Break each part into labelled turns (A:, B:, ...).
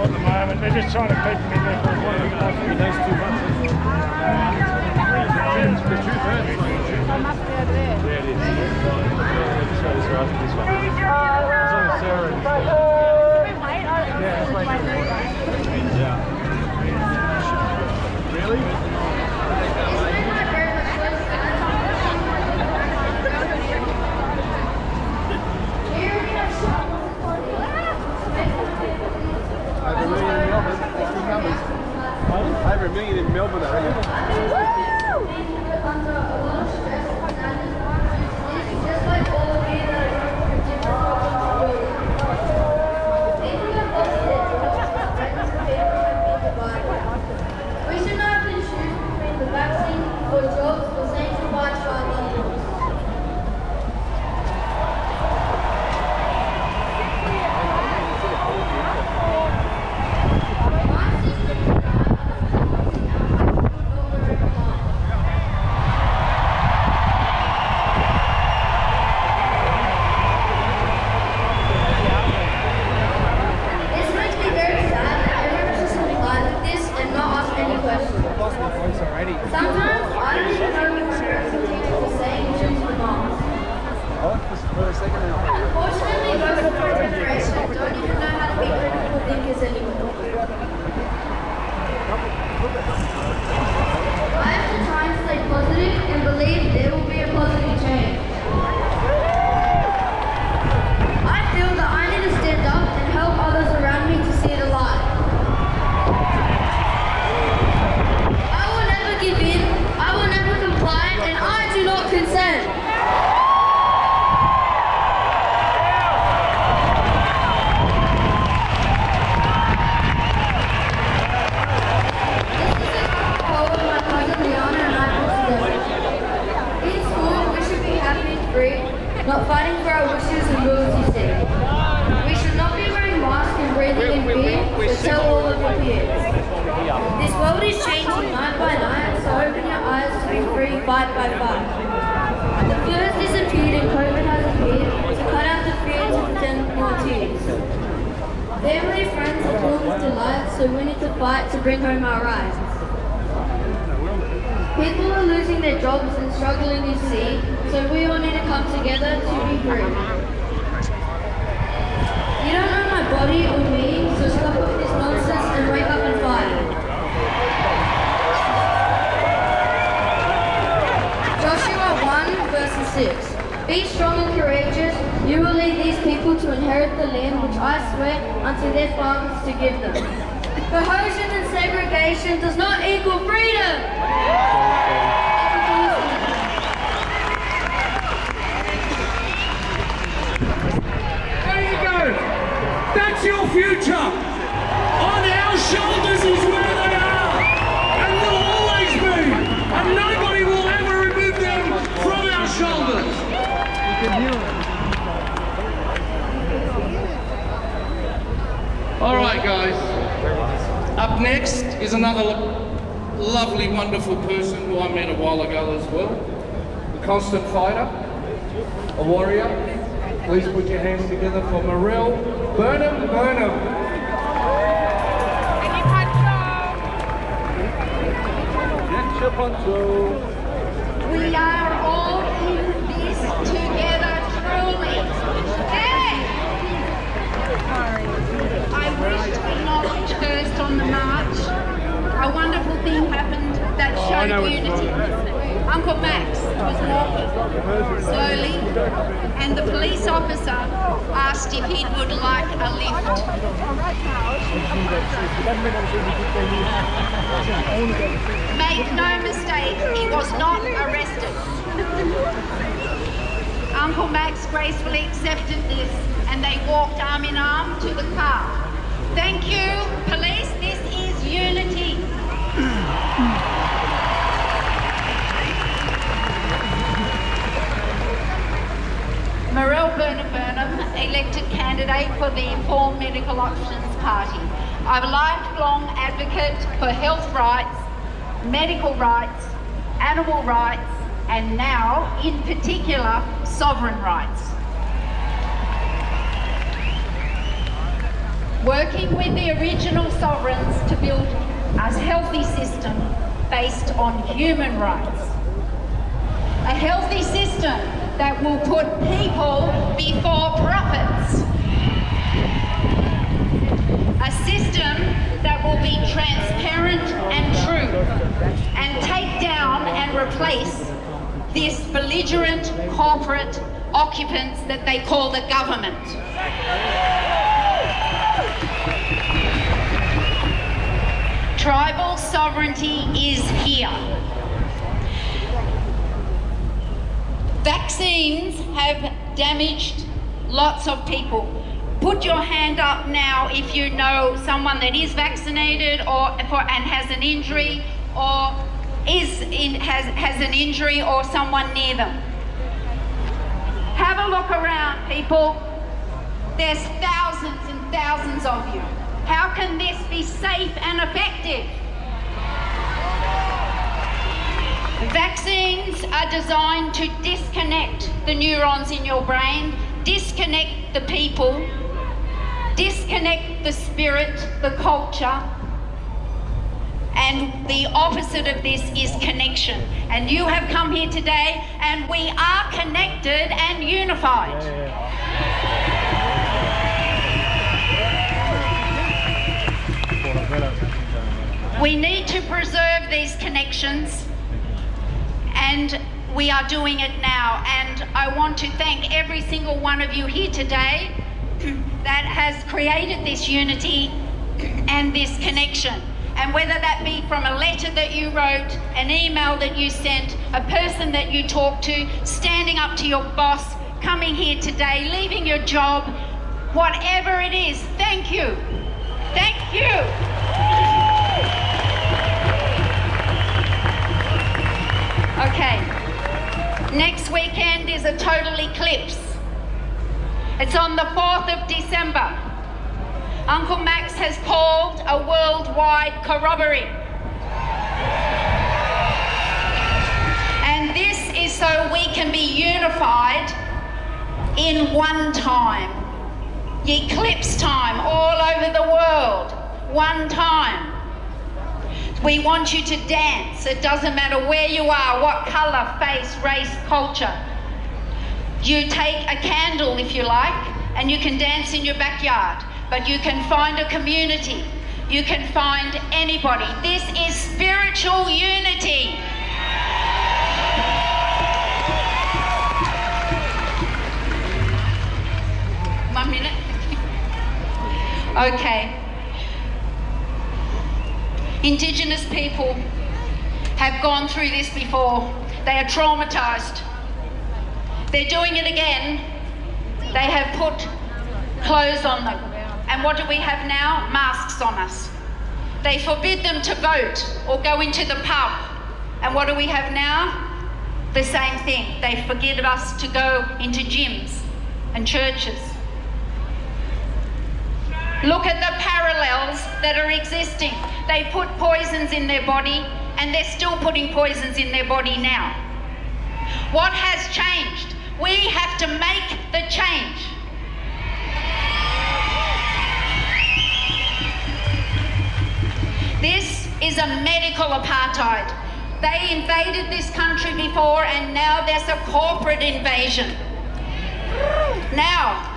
A: at the moment. They're just trying to keep them in there for as long as possible.
B: Those 2 months. The 2/3.
C: I must be over there.
B: There it is. This one, this one, this one. As long as Sarah and yeah, let's make it. Yeah. Really? Over 1 million in Melbourne, I reckon.
D: We should not have to choose between the vaccine or jobs or saying goodbye to our loved ones. This makes me very sad that everyone just comply with this and not ask any questions. Sometimes I don't even know what my teacher was saying choose the mask. Unfortunately, most of my generation don't even know how to be critical thinkers anymore. I have to try and stay positive and believe there will be a positive change. I feel that I need to stand up and help others around me to see the light. I will never give in, I will never comply, and I do not consent. This is a poem my cousin Liana and I put together. In school, we should be happy and free, not fighting for our wishes and rules you see. We should not be wearing masks and breathing in fear, but tell all of your peers. This world is changing night by night, so open your eyes to be free, fight by fight. The flu has disappeared and COVID has appeared, to cut out the fear to pretend more tears. Family, friends are filled with delight, so we need to fight to bring home our rights. People are losing their jobs and struggling to see, so we all need to come together to be free. You don't know my body or me, so stop with this nonsense and wake up and fight. Joshua 1 verse 6. Be strong and courageous, you will lead these people to inherit the land which I swear unto their fathers to give them. Cohesion and segregation does not equal freedom!
E: There you go. That's your future. On our shoulders is where they are, and will always be. And nobody will ever remove them from our shoulders. All right, guys. Up next is another lovely, wonderful person who I met a while ago as well. The constant fighter, a warrior. Please put your hands together for Marelle Burnham Burnham.
C: We are all in this together, truly. Hey! I wish to acknowledge first on the march. A wonderful thing happened that showed unity. Uncle Max was walking slowly, and the police officer asked if he would like a lift. Make no mistake, he was not arrested. Uncle Max gracefully accepted this, and they walked arm in arm to the car. Thank you, police, this is unity. Marelle Burnham, elected candidate for the Informed Medical Options Party. I'm a lifelong advocate for health rights, medical rights, animal rights, and now, in particular, sovereign rights. working with the original sovereigns to build a healthy system based on human rights. A healthy system that will put people before profits. A system that will be transparent and true and take down and replace this belligerent corporate occupants that they call the government. Tribal sovereignty is here. Vaccines have damaged lots of people. Put your hand up now if you know someone that is vaccinated and has an injury or has an injury or someone near them. Have a look around, people. There's thousands and thousands of you. How can this be safe and effective? Vaccines are designed to disconnect the neurons in your brain, disconnect the people, disconnect the spirit, the culture, and the opposite of this is connection. And you have come here today and we are connected and unified. We need to preserve these connections, and we are doing it now. And I want to thank every single one of you here today that has created this unity and this connection. And whether that be from a letter that you wrote, an email that you sent, a person that you talked to, standing up to your boss, coming here today, leaving your job, whatever it is, thank you. Thank you. Okay, next weekend is a total eclipse. It's on the 4th of December. Uncle Max has called a worldwide corroboree. And this is so we can be unified in one time. Eclipse time all over the world, one time. We want you to dance. It doesn't matter where you are, what colour, face, race, culture. You take a candle if you like, and you can dance in your backyard, but you can find a community. You can find anybody. This is spiritual unity. One minute. Okay. Indigenous people have gone through this before. They are traumatised. They're doing it again. They have put clothes on them. And what do we have now? Masks on us. They forbid them to vote or go into the pub. And what do we have now? The same thing. They forbid us to go into gyms and churches. Look at the parallels that are existing. They put poisons in their body and they're still putting poisons in their body now. What has changed? We have to make the change. This is a medical apartheid. They invaded this country before and now there's a corporate invasion. Now,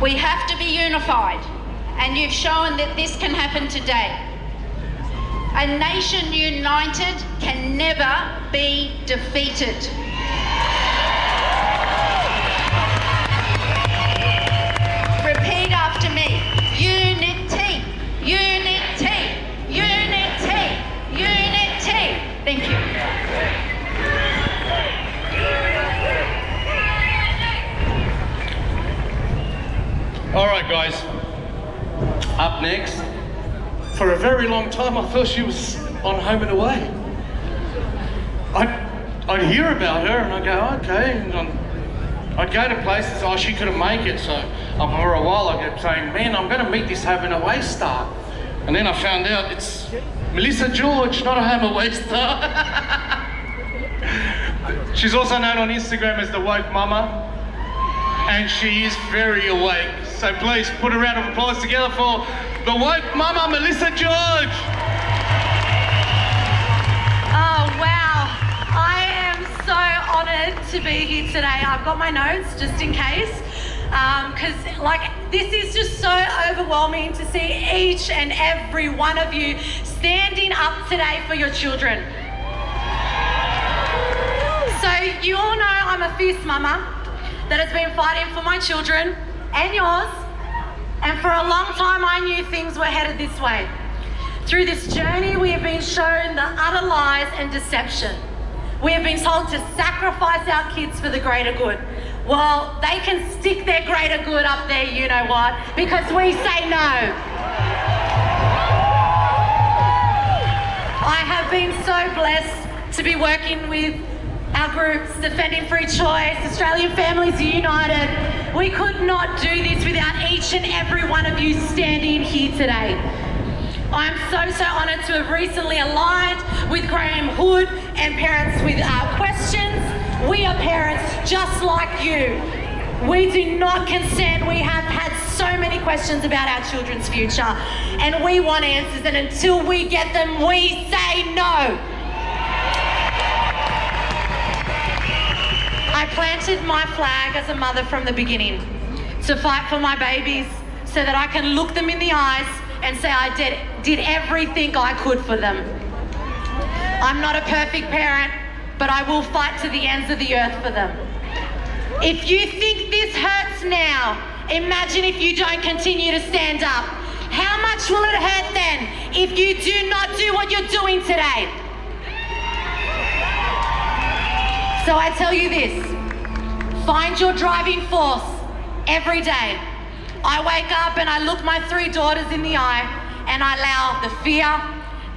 C: we have to be unified, and you've shown that this can happen today. A nation united can never be defeated. Repeat after me. Unity, unity, unity, unity. Thank you.
E: All right, guys. Up next. For a very long time, I thought she was on Home and Away. I'd hear about her and I'd go, okay. And I'd go to places, oh, she couldn't make it. So for a while I kept saying, man, I'm going to meet this Home and Away star. And then I found out it's Melissa George, not a Home and Away star. She's also known on Instagram as the Woke Mama. And she is very awake. So please put a round of applause together for the woke mama, Melissa George.
F: Oh, wow. I am so honoured to be here today. I've got my notes just in case, because this is just so overwhelming to see each and every one of you standing up today for your children. So you all know I'm a fierce mama that has been fighting for my children and yours, and for a long time I knew things were headed this way. Through this journey we have been shown the utter lies and deception. We have been told to sacrifice our kids for the greater good. Well, they can stick their greater good up there, you know what, because we say no. I have been so blessed to be working with our groups, Defending Free Choice, Australian Families United. We could not do this without each and every one of you standing here today. I'm so honoured to have recently aligned with Graham Hood and Parents with Questions. We are parents just like you. We do not consent. We have had so many questions about our children's future, and we want answers, and until we get them, we say no. I planted my flag as a mother from the beginning to fight for my babies so that I can look them in the eyes and say I did everything I could for them. I'm not a perfect parent, but I will fight to the ends of the earth for them. If you think this hurts now, imagine if you don't continue to stand up. How much will it hurt then if you do not do what you're doing today? So I tell you this, find your driving force every day. I wake up and I look my 3 daughters in the eye and I allow the fear,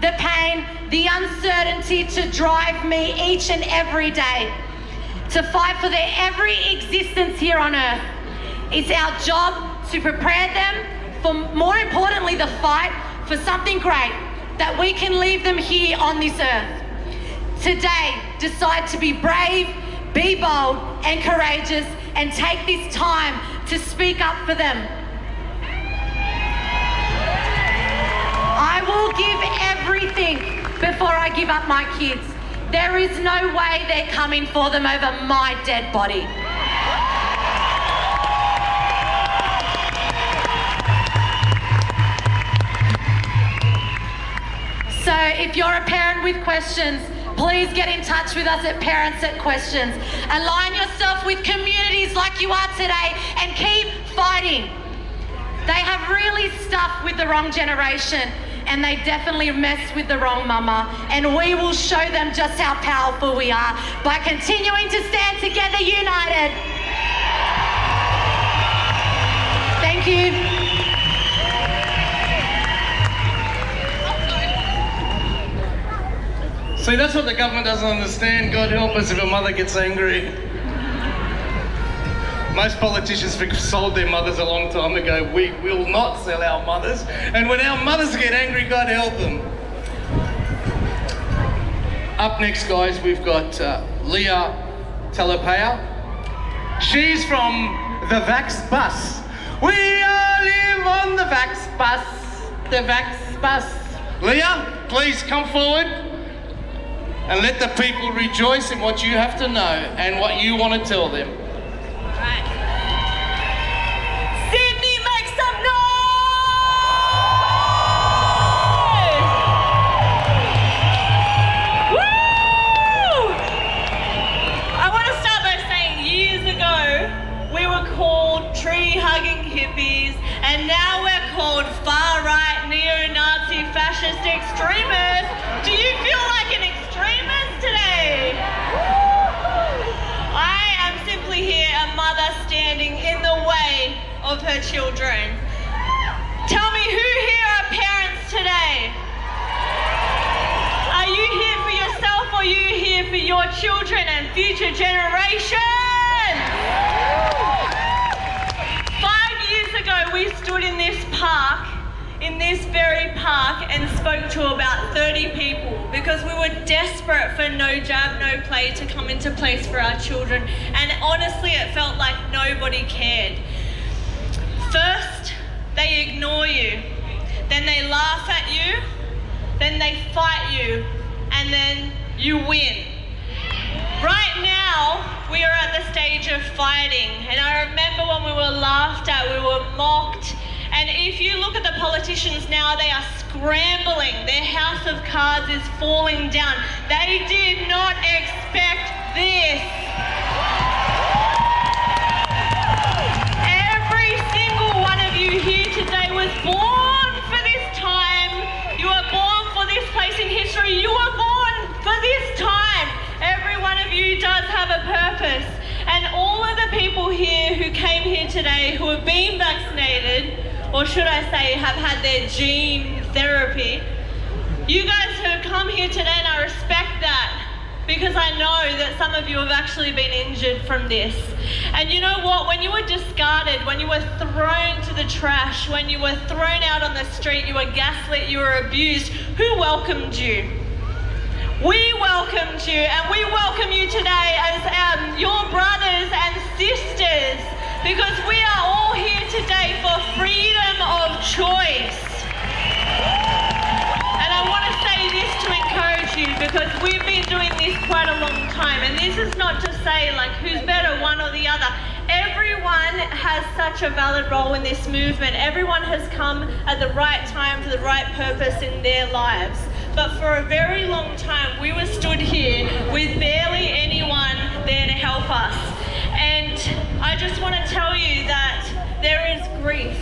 F: the pain, the uncertainty to drive me each and every day to fight for their every existence here on earth. It's our job to prepare them for, more importantly, the fight for something great, that we can leave them here on this earth. Today, decide to be brave, be bold and courageous, and take this time to speak up for them. I will give everything before I give up my kids. There is no way they're coming for them over my dead body. So if you're a parent with questions, please get in touch with us at Parents at Questions. Align yourself with communities like you are today and keep fighting. They have really stuffed with the wrong generation, and they definitely messed with the wrong mama, and we will show them just how powerful we are by continuing to stand together united. Thank you.
E: See, that's what the government doesn't understand. God help us if a mother gets angry. Most politicians sold their mothers a long time ago. We will not sell our mothers. And when our mothers get angry, God help them. Up next, guys, we've got Leah Talapaya. She's from the Vax Bus. We all live on the Vax Bus. The Vax Bus. Leah, please come forward and let the people rejoice in what you have to know and what you want to tell them.
F: Right. Sydney, make some noise! Woo! I want to start by saying years ago we were called tree-hugging hippies, and now we're called far-right neo-Nazi fascist extremists. Do you feel like an extremist today? I am simply here, a mother standing in the way of her children. Tell me, who here are parents today? Are you here for yourself, or are you here for your children and future generations? 5 years ago, we stood in this park, in this very park, and spoke to about 30 people because we were desperate for No Jab, No Play to come into place for our children, and honestly it felt like nobody cared.
G: First, they ignore you, then they laugh at you, then they fight you, and then you win. Right now, we are at the stage of fighting, and I remember when we were laughed at, we were mocked, and if you look at the politicians now, they are scrambling. Their house of cards is falling down. They did not expect this. Every single one of you here today was born for this time. You were born for this place in history. You were born for this time. Every one of you does have a purpose. And all of the people here who came here today who have been vaccinated, or should I say have had their gene therapy, you guys who have come here today, and I respect that, because I know that some of you have actually been injured from this. And you know what? When you were discarded, when you were thrown to the trash, when you were thrown out on the street, you were gaslit, you were abused, who welcomed you? We welcomed you, and we welcome you today as your brothers and sisters, because we are all here today for freedom of choice. And I want to say this to encourage you, because we've been doing this quite a long time, and this is not to say like who's better, one or the other. Everyone has such a valid role in this movement. Everyone has come at the right time for the right purpose in their lives. But for a very long time, we were stood here with barely anyone there to help us. And I just want to tell you that there is grief.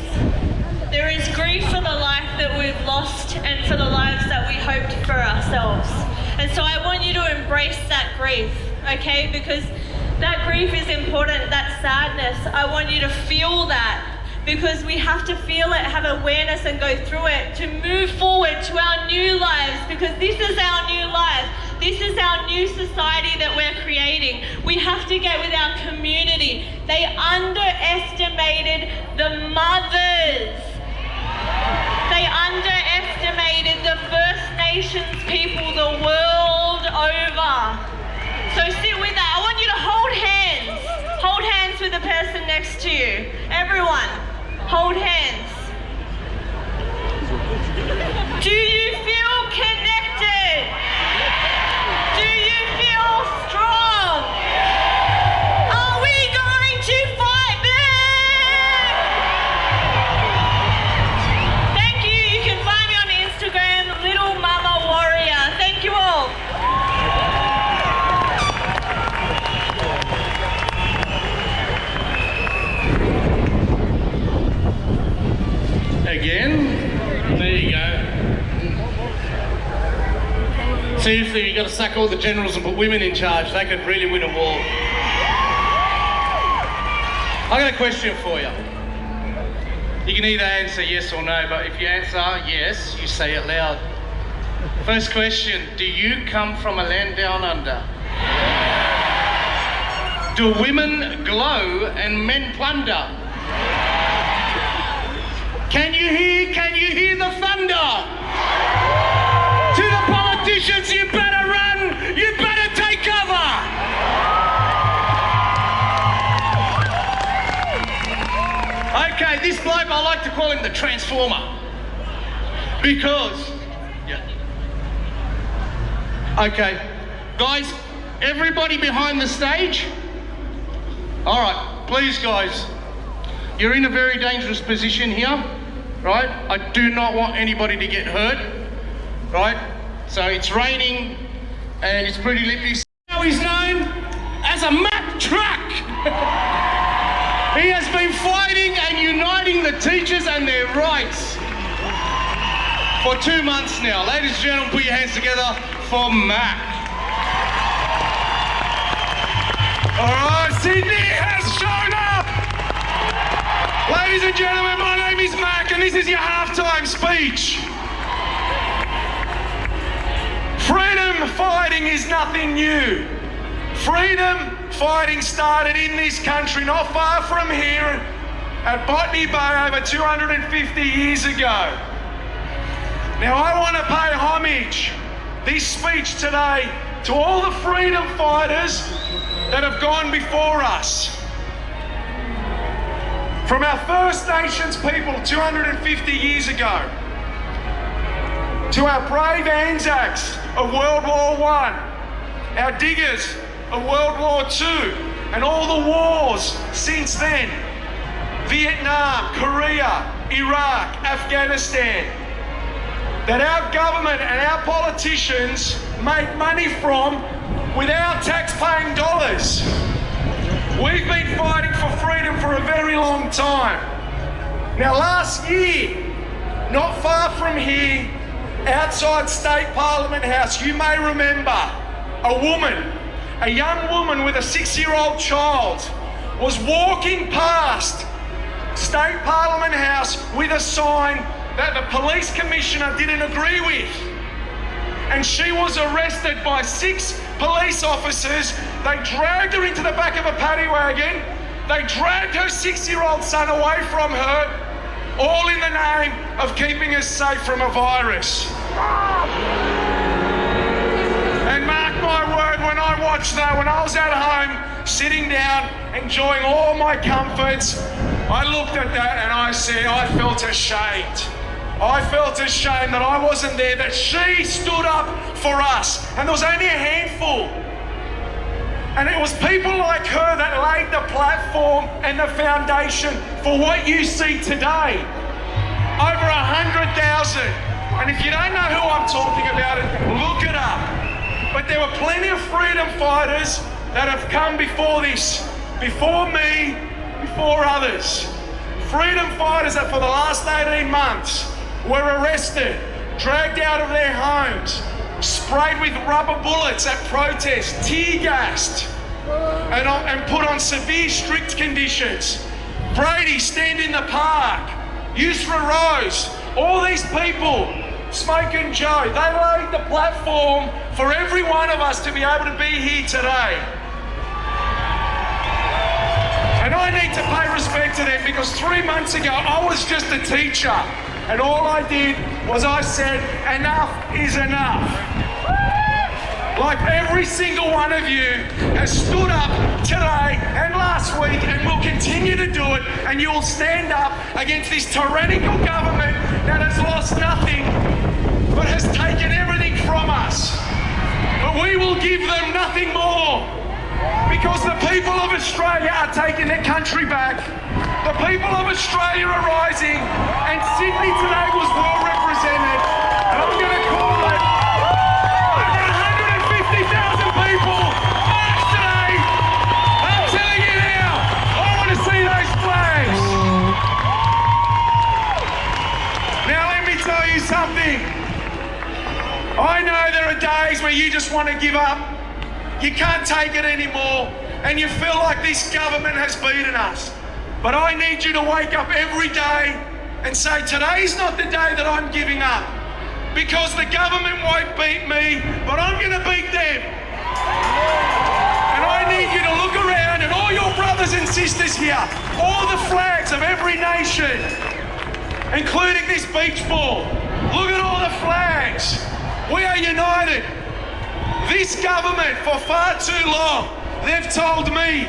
G: There is grief for the life that we've lost and for the lives that we hoped for ourselves. And so I want you to embrace that grief, okay? Because that grief is important, that sadness. I want you to feel that, because we have to feel it, have awareness and go through it to move forward to our new lives, because this is our new life. This is our new society that we're creating. We have to get with our community. They underestimated the mothers. They underestimated the First Nations people the world over. So sit with that. I want you to hold hands. Hold hands with the person next to you. Everyone, hold hands. Do you feel connected? Do you feel strong? Are we going to fight back? Thank you. You can find me on Instagram, Little Mama Warrior. Thank you all.
E: Again, there you go. Seriously, you've got to sack all the generals and put women in charge. They could really win a war. I got a question for you. You can either answer yes or no, but if you answer yes, you say it loud. First question, do you come from a land down under? Do women glow and men plunder? Can you hear the thunder? To the politicians, you better run, you better take cover. Okay, this bloke, I like to call him the Transformer. Because, okay, guys, everybody behind the stage. All right, please guys, you're in a very dangerous position here, right? I do not want anybody to get hurt, right? So it's raining and it's pretty lippy. Now he's known as a Mack truck. He has been fighting and uniting the teachers and their rights for 2 months now. Ladies and gentlemen, put your hands together for Mack.
H: All right, Sydney has shown up. Ladies and gentlemen, my name is Mack and this is your halftime speech. Freedom fighting is nothing new. Freedom fighting started in this country, not far from here, at Botany Bay over 250 years ago. Now I want to pay homage, this speech today, to all the freedom fighters that have gone before us. From our First Nations people 250 years ago, to our brave Anzacs of World War I, our diggers of World War II, and all the wars since then, Vietnam, Korea, Iraq, Afghanistan, that our government and our politicians make money from with our tax-paying dollars. We've been fighting for freedom for a very long time. Now last year, not far from here, outside State Parliament House, you may remember a young woman with a 6-year-old child was walking past State Parliament House with a sign that the police commissioner didn't agree with. And she was arrested by 6 police officers. They dragged her into the back of a paddy wagon. They dragged her 6-year-old son away from her, all in the name of keeping us safe from a virus. And mark my word, when I watched that, when I was at home, sitting down, enjoying all my comforts, I looked at that and I said, I felt ashamed. I felt ashamed that I wasn't there, that she stood up for us. And there was only a handful. And it was people like her that laid the platform and the foundation for what you see today. Over 100,000. And if you don't know who I'm talking about, look it up. But there were plenty of freedom fighters that have come before this, before me, before others. Freedom fighters that for the last 18 months were arrested, dragged out of their homes, sprayed with rubber bullets at protests, tear gassed, and put on severe strict conditions. Brady, Stand in the Park, Yusra Rose, all these people, Smoke and Joe, they laid the platform for every one of us to be able to be here today. And I need to pay respect to them because 3 months ago I was just a teacher and all I did was I said, enough is enough. Like every single one of you has stood up today and last week and will continue to do it, and you will stand up against this tyrannical government that has lost nothing but has taken everything from us. But we will give them nothing more. Because the people of Australia are taking their country back. The people of Australia are rising, and Sydney today was well represented. And I'm going to call it over 150,000 people marched today. I'm telling you now, I want to see those flags. Now let me tell you something. I know there are days where you just want to give up. You can't take it anymore, and you feel like this government has beaten us. But I need you to wake up every day and say, today's not the day that I'm giving up, because the government won't beat me, but I'm going to beat them. And I need you to look around and all your brothers and sisters here, all the flags of every nation, including this beach ball. Look at all the flags. We are united. This government, for far too long, they've told me,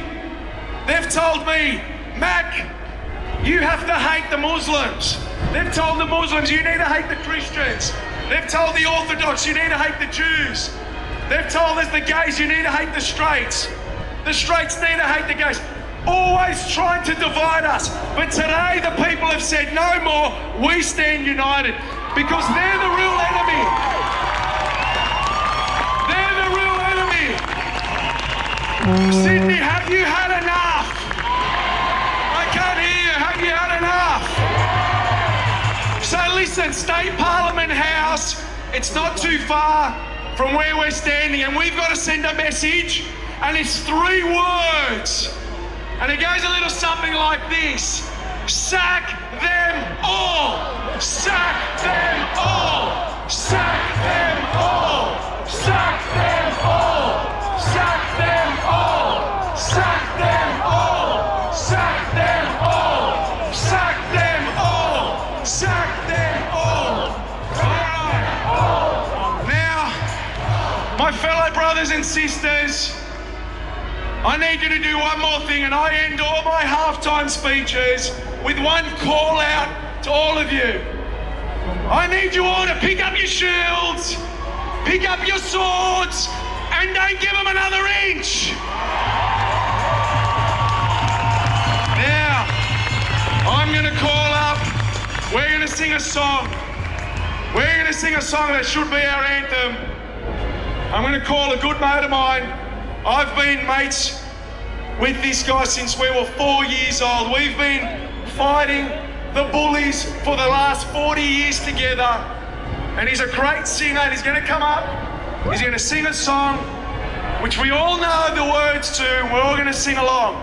H: Mac, you have to hate the Muslims. They've told the Muslims, you need to hate the Christians. They've told the Orthodox, you need to hate the Jews. They've told us the gays, you need to hate the straights. The straights need to hate the gays. Always trying to divide us. But today the people have said, no more, we stand united. Because they're the real enemy. Sydney, have you had enough? I can't hear you. Have you had enough? So listen, State Parliament House, it's not too far from where we're standing, and we've got to send a message, and it's 3 words. And it goes a little something like this. Sack them all. Sack them all. Sack them all. Sack them all. Sack them all! Sack them all! Sack them all! Sack them all! Sack them all! Alright. Now, my fellow brothers and sisters, I need you to do one more thing, and I end all my halftime speeches with one call out to all of you. I need you all to pick up your shields, pick up your swords, and don't give them another inch. Now, I'm going to call up, we're going to sing a song. We're going to sing a song that should be our anthem. I'm going to call a good mate of mine. I've been mates with this guy since we were 4 years old. We've been fighting the bullies for the last 40 years together. And he's a great singer, and he's going to come up. He's going to sing a song which we all know the words to, and we're all going to sing along.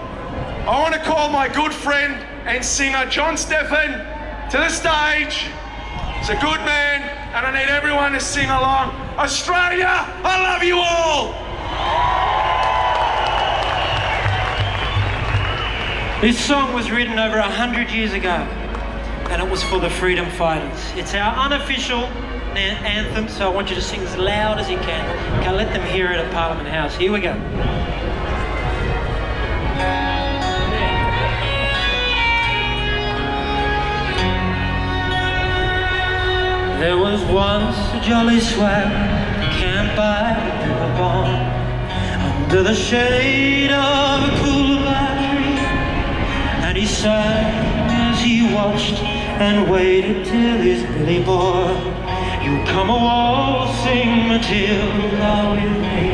H: I want to call my good friend and singer John Stephan to the stage. He's a good man, and I need everyone to sing along. Australia, I love you all.
I: This song was written over 100 years ago, and it was for the freedom fighters. It's our unofficial anthem, so I want you to sing as loud as you can. Okay, let them hear it at Parliament House. Here we go. There was once a jolly swag camped by Billabong, under the shade of a coolabah tree, and he sang as he watched and waited till his Billy boy, you come a waltzing Matilda with me.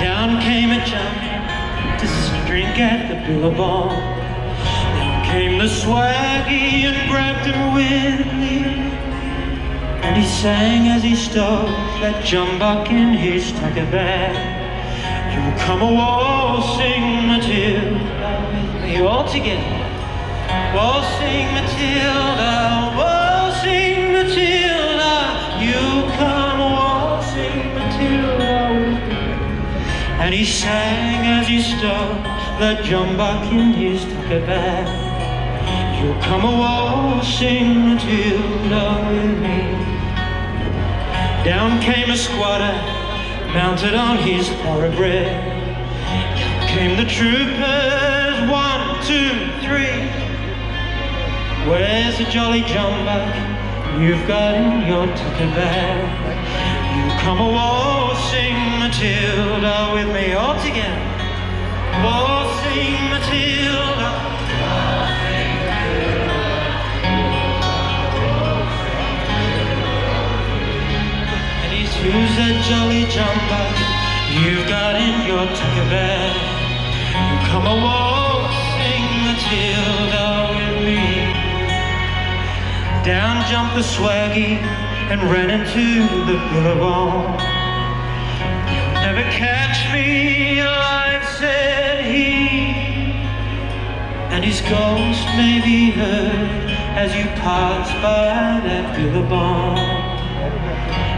I: Down came a chump to drink at the Billabong. Down came the swaggy and grabbed him with glee, and he sang as he stowed that jumbuck in his tucker bag. You come a waltzing Matilda with me. All together. Waltzing Matilda, waltzing Matilda, you come waltzing Matilda with me. And he sang as he stowed that jumbuck in his tucker bag. You come a waltzing Matilda with me. Down came a squatter, mounted on his thoroughbred. Down came the troopers, 1, 2, 3. Where's the jolly jumbuck you've got in your tucker bag? You come a waltzing Matilda with me. All together. Waltzing Matilda. And he's who's that jolly jumbuck you've got in your tucker bag? You come a waltzing Matilda with me. Down jumped the swaggy and ran into the Billabong. You'll never catch me alive, said he, and his ghost may be heard as you pass by that Billabong.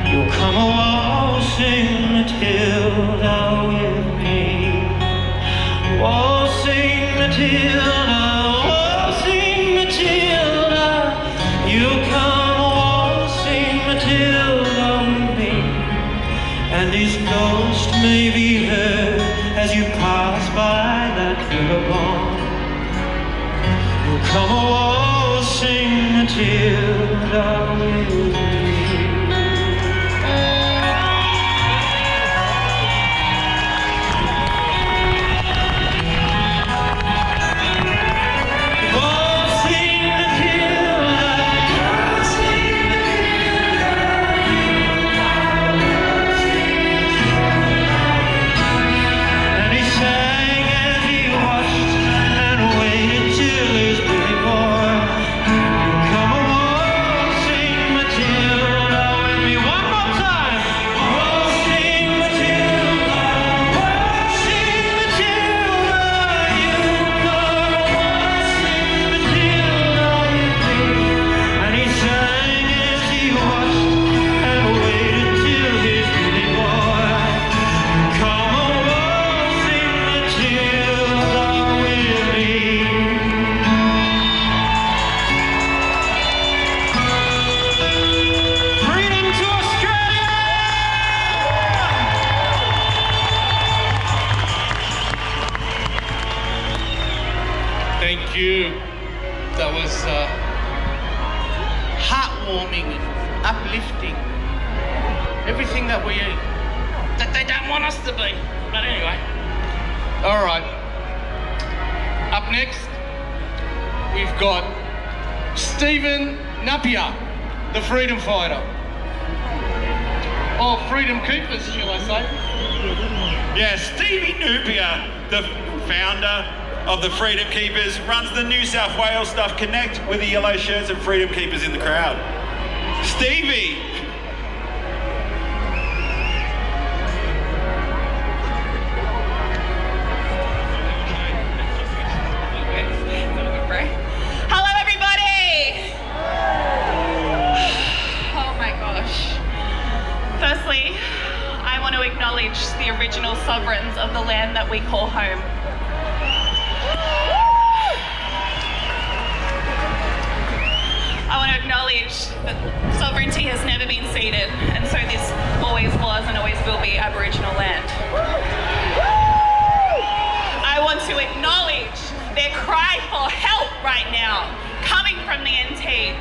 I: You'll come a waltzing Matilda with me. Waltzing Matilda, waltzing Matilda, you come waltzing Matilda with me, and his ghost may be heard as you pass by that Billabong. You come waltzing Matilda with me. Matilda.
E: lifting everything that we eat, that they don't want us to be. But anyway, all right. Up next, we've got Stephen Napier, the freedom fighter. Or freedom keepers, shall I say.
J: Yeah, Stevie Napier, the founder of the Freedom Keepers, runs the New South Wales Stuff Connect with the yellow shirts and Freedom Keepers in the crowd. Stevie!
G: Hello, everybody! Oh my gosh. Firstly, I want to acknowledge the original sovereigns of the land that we call home. I want to acknowledge that sovereignty has never been ceded, and so this always was and always will be Aboriginal land. I want to acknowledge their cry for help right now, coming from the NT.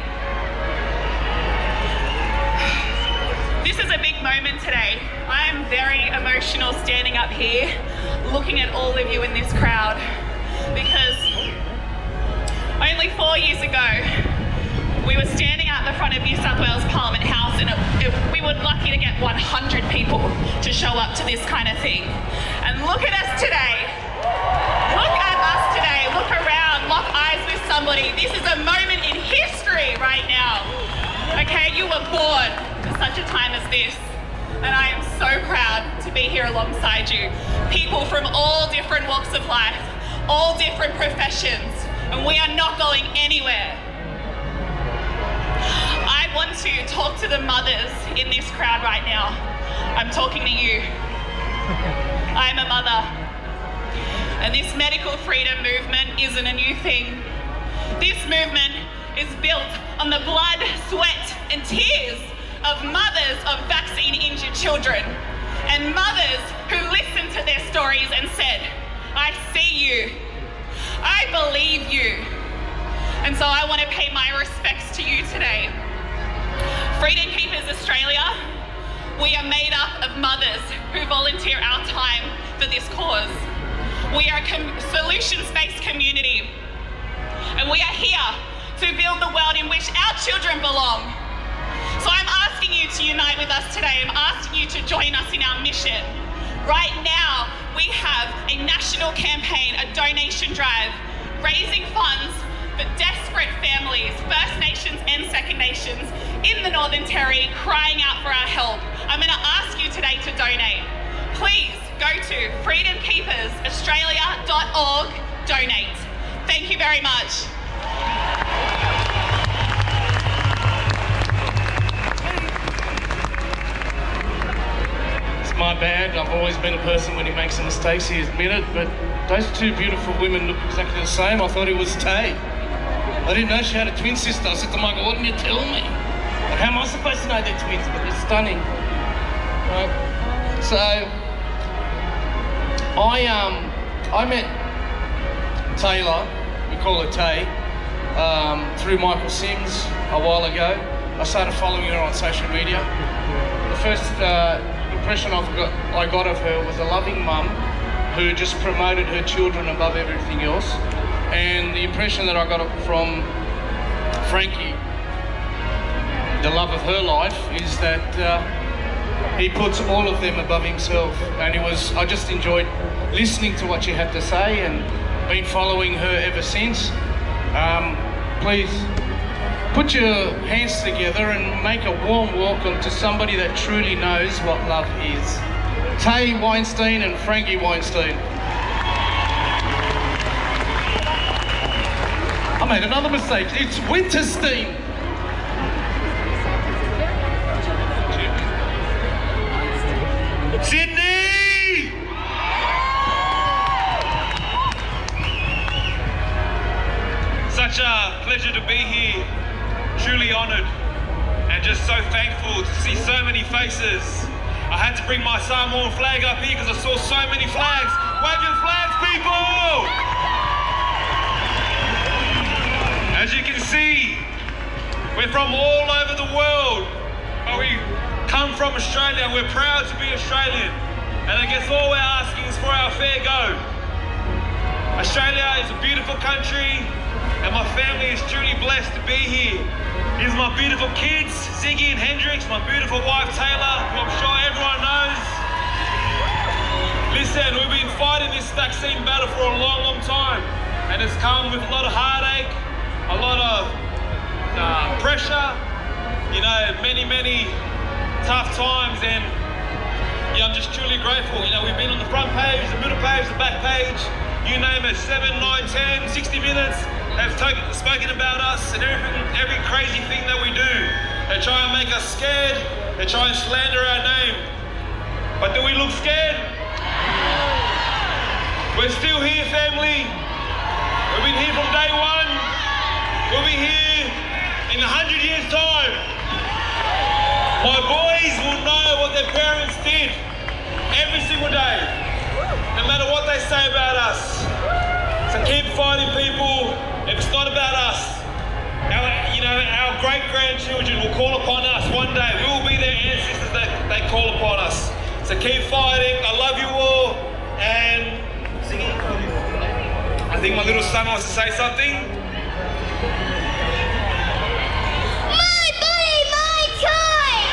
G: This is a big moment today. I am very emotional standing up here, looking at all of you in this crowd, because only 4 years ago, we were standing out the front of New South Wales Parliament House, and we were lucky to get 100 people to show up to this kind of thing. And look at us today. Look at us today. Look around. Lock eyes with somebody. This is a moment in history right now. Okay, you were born for such a time as this. And I am so proud to be here alongside you. People from all different walks of life, all different professions, and we are not going anywhere. I want to talk to the mothers in this crowd right now. I'm talking to you. I'm a mother. And this medical freedom movement isn't a new thing. This movement is built on the blood, sweat, and tears of mothers of vaccine-injured children, and mothers who listened to their stories and said, I see you. I believe you. And so I want to pay my respects to you today. Freedom Keepers Australia, we are made up of mothers who volunteer our time for this cause. We are a solutions-based community, and we are here to build the world in which our children belong. So I'm asking you to unite with us today. I'm asking you to join us in our mission. Right now, we have a national campaign, a donation drive, raising funds for desperate families, First Nations and Second Nations in the Northern Territory, crying out for our help. I'm going to ask you today to donate. Please go to freedomkeepersaustralia.org, donate. Thank you very much.
E: It's my bad. I've always been a person when he makes a mistake, he admit it, but those two beautiful women look exactly the same. I thought it was Tay. I didn't know she had a twin sister. I said to Michael, why didn't you tell me? Like, how am I supposed to know they're twins? But they're stunning. Right? So, I met Taylor, we call her Tay, through Michael Sims a while ago. I started following her on social media. The first impression I got of her was a loving mum who just promoted her children above everything else. And the impression that I got from Frankie, the love of her life, is that he puts all of them above himself. And I just enjoyed listening to what she had to say and been following her ever since. Please put your hands together and make a warm welcome to somebody that truly knows what love is. Tay Weinstein and Frankie Weinstein. I made another mistake. It's Winterstein.
J: Sydney! Such a pleasure to be here. Truly honoured and just so thankful to see so many faces. I had to bring my Samoan flag up here because I saw so many flags. Wave your flags, people! As you can see, we're from all over the world, from Australia and we're proud to be Australian. And I guess all we're asking is for our fair go. Australia is a beautiful country and my family is truly blessed to be here. These are my beautiful kids, Ziggy and Hendrix, my beautiful wife Taylor, who I'm sure everyone knows. Listen, we've been fighting this vaccine battle for a long, long time, and it's come with a lot of heartache, a lot of pressure, you know, many tough times, and yeah, I'm just truly grateful. You know, we've been on the front page, the middle page, the back page, you name it, 7, 9, 10, 60 minutes. They've spoken about us and every crazy thing that we do. They try and make us scared. They try and slander our name. But do we look scared? We're still here, family. We've been here from day one. We'll be here in 100 years' time. My boys will know what their parents did every single day, no matter what they say about us. So keep fighting, people. If it's not about us, our great-grandchildren will call upon us one day. We will be their ancestors that they call upon us. So keep fighting. I love you all. And I think my little son wants to say something.
D: My body, my choice!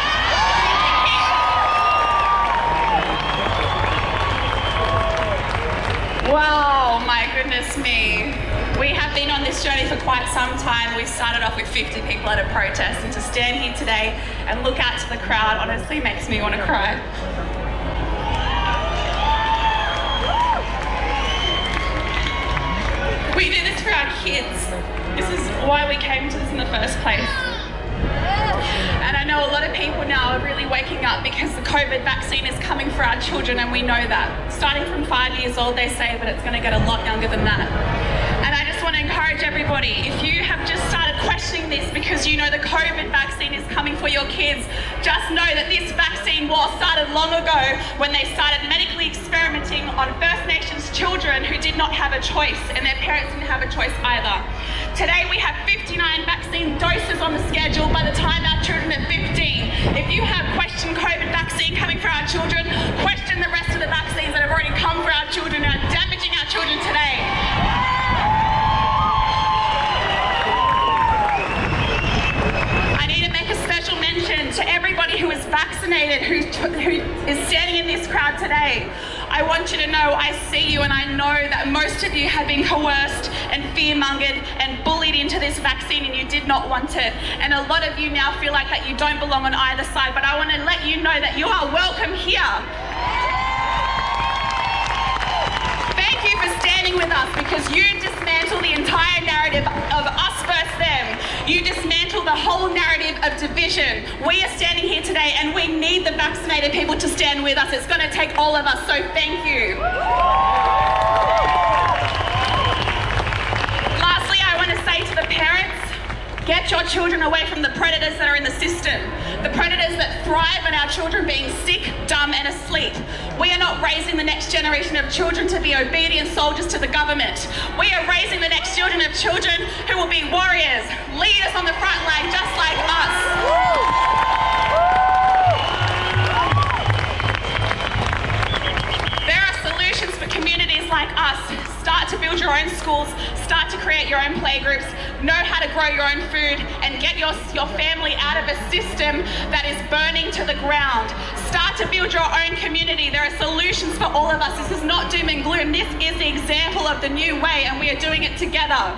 K: Wow, my goodness me. We have been on this journey for quite some time. We started off with 50 people at a protest, and to stand here today and look out to the crowd honestly makes me want to cry. We do this for our kids. This is why we came to this in the first place. And I know a lot of people now are really waking up because the COVID vaccine is coming for our children, and we know that. Starting from 5 years old, they say, but it's going to get a lot younger than that. And I just want to encourage everybody, if you have just started questioning this because you know the COVID vaccine is coming for your kids, just know that this vaccine war started long ago when they started medically experimenting on First Nations children who did not have a choice, and their parents didn't have a choice either. Today we have 59 vaccine doses on the schedule by the time our children are 15. If you have questioned COVID vaccine coming for our children, question the rest of the vaccines that have already come for our children and are damaging our children today. I need to make a special mention to everybody who is vaccinated, who is standing in this crowd today. I want you to know I see you, and I know that most of you have been coerced and fear-mongered and bullied into this vaccine, and you did not want it. And a lot of you now feel like that you don't belong on either side, but I want to let you know that you are welcome here. Thank you for standing with us, because you dismantle the entire narrative of us versus them. You dismantle the whole narrative of division. We are standing here today, and we need the vaccinated people to stand with us. It's going to take all of us, so thank you. Lastly, I want to say to the parents, get your children away from the predators that are in the system. The predators that thrive on our children being sick, dumb and asleep. We are not raising the next generation of children to be obedient soldiers to the government. We are raising the next children of children who will be warriors, leaders on the front line just like us. There are solutions for communities like us. Start to build your own schools, start to create your own playgroups, know how to grow your own food, and get your family out of a system that is burning to the ground. Start to build your own community. There are solutions for all of us. This is not doom and gloom. This is the example of the new way, and we are doing it together.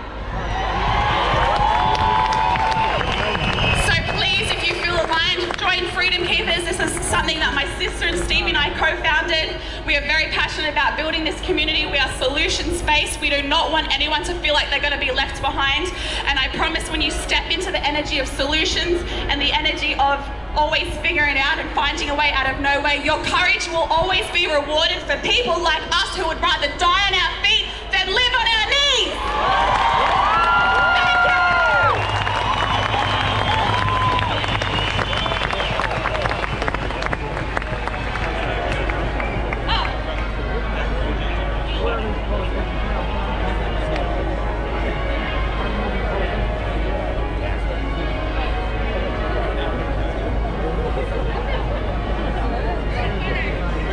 K: So please, if you feel aligned, join Freedom Keepers. This is something that my sister and Stevie and I co-founded. We are very passionate about building this community. We are solutions-based. We do not want anyone to feel like they're going to be left behind. And I promise when you step into the energy of solutions and the energy of always figuring it out and finding a way out of no way, your courage will always be rewarded for people like us who would rather die on our feet than live on our knees.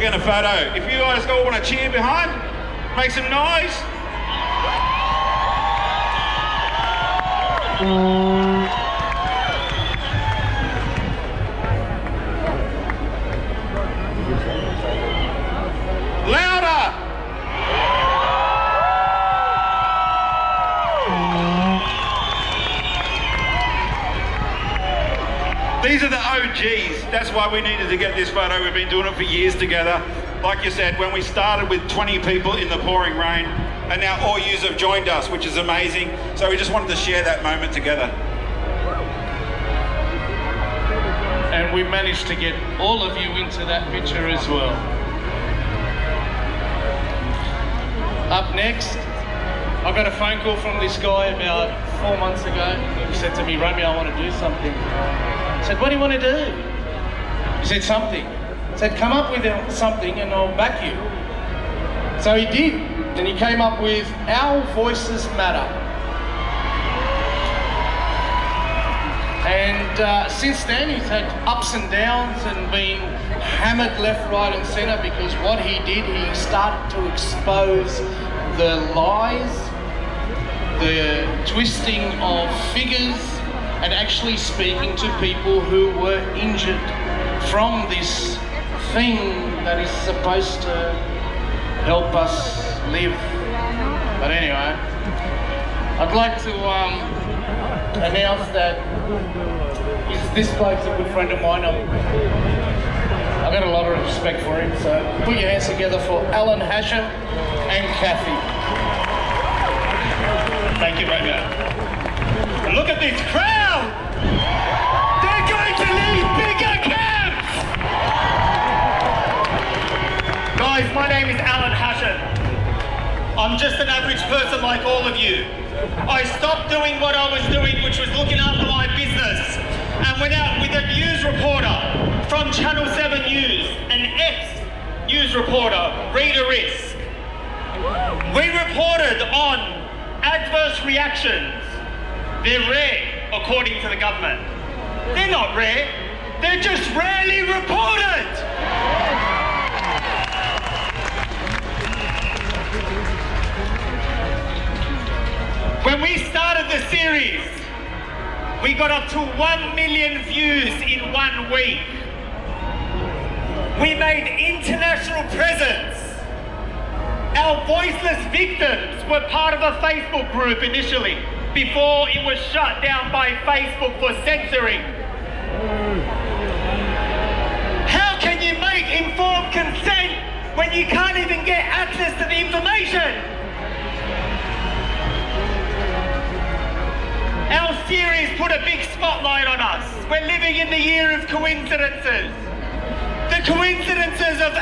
J: taking a photo. If you guys all want to cheer behind, make some noise. Louder! These are the OGs. That's why we needed to get this photo. We've been doing it for years together. Like you said, when we started with 20 people in the pouring rain, and now all yous have joined us, which is amazing. So we just wanted to share that moment together.
E: And we managed to get all of you into that picture as well. Up next, I got a phone call from this guy about 4 months ago. He said to me, Romeo, I want to do something. I said, what do you want to do? He said, something. I said, come up with something and I'll back you. So he did, and he came up with Our Voices Matter. And since then he's had ups and downs and been hammered left, right and centre, because what he did, he started to expose the lies, the twisting of figures, and actually speaking to people who were injured from this thing that is supposed to help us live. But anyway, I'd like to announce that this bloke's a good friend of mine. I've got a lot of respect for him, so put your hands together for Alan Hashem and Kathy.
J: Thank you, Romeo. Look at this crowd! They're going to need bigger camps!
L: Guys, my name is Alan Hashem. I'm just an average person like all of you. I stopped doing what I was doing, which was looking after my business, and went out with a news reporter from Channel 7 News, an ex-news reporter, Rita Risk. We reported on adverse reactions. They're rare, according to the government. They're not rare, they're just rarely reported. When we started the series, we got up to 1 million views in 1 week. We made international presence. Our voiceless victims were part of a Facebook group initially, before it was shut down by Facebook for censoring. How can you make informed consent when you can't even get access to the information? Our series put a big spotlight on us. We're living in the year of coincidences. The coincidences of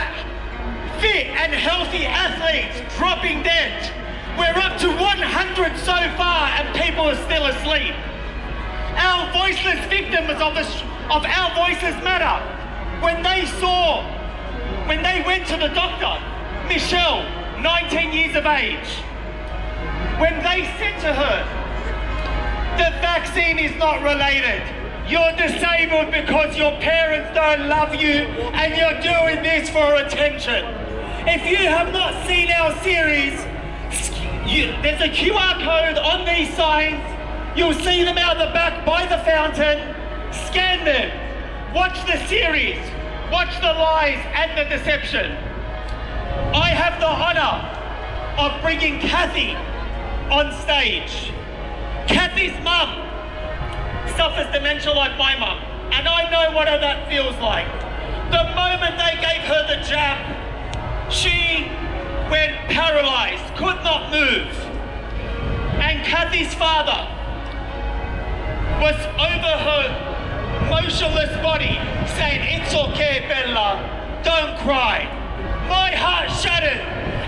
L: fit and healthy athletes dropping dead. We're up to 100 so far and people are still asleep. Our voiceless victims of Our Voices Matter, when they went to the doctor, Michelle, 19 years of age, when they said to her, the vaccine is not related. You're disabled because your parents don't love you and you're doing this for attention. If you have not seen our series, there's a QR code on these signs. You'll see them out the back by the fountain. Scan them. Watch the series. Watch the lies and the deception. I have the honor of bringing Kathy on stage. Kathy's mum suffers dementia like my mum, and I know what that feels like. The moment they gave her the jab, she went paralysed, could not move. And Kathy's father was over her motionless body saying, "It's okay, Bella, don't cry." My heart shattered.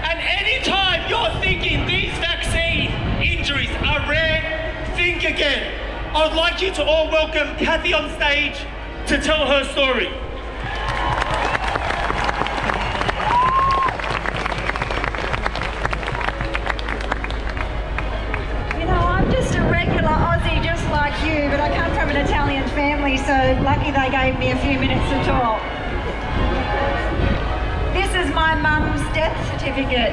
L: And anytime you're thinking these vaccine injuries are rare, think again. I'd like you to all welcome Kathy on stage to tell her story.
M: You know, I'm just a regular Aussie just like you, but I come from an Italian family, so lucky they gave me a few minutes to talk. This death certificate.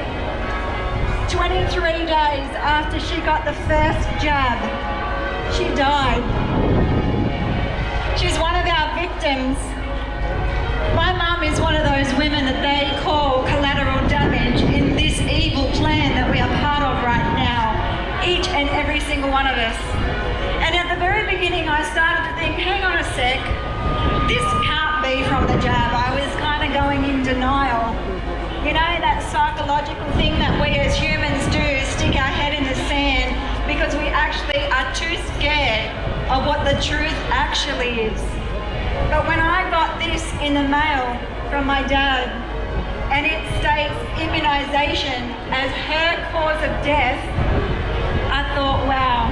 M: 23 days after she got the first jab, she died. She's one of our victims. My mum is one of those women that they call collateral damage in this evil plan that we are part of right now, each and every single one of us. And at the very beginning I started to think, hang on a sec, this can't be from the jab. I was kind of going in denial. You know, that psychological thing that we as humans do, stick our head in the sand because we actually are too scared of what the truth actually is. But when I got this in the mail from my dad, and it states immunisation as her cause of death, I thought, wow,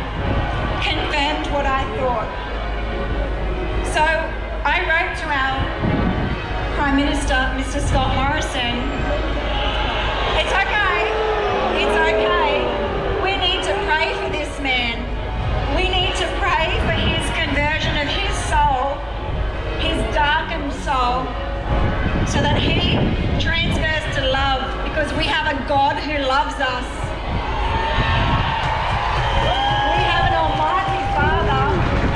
M: confirmed what I thought. So I wrote to our Prime Minister, Mr. Scott Morrison, it's okay, we need to pray for this man. We need to pray for his conversion of his soul, his darkened soul, so that he transfers to love, because we have a God who loves us. We have an almighty Father,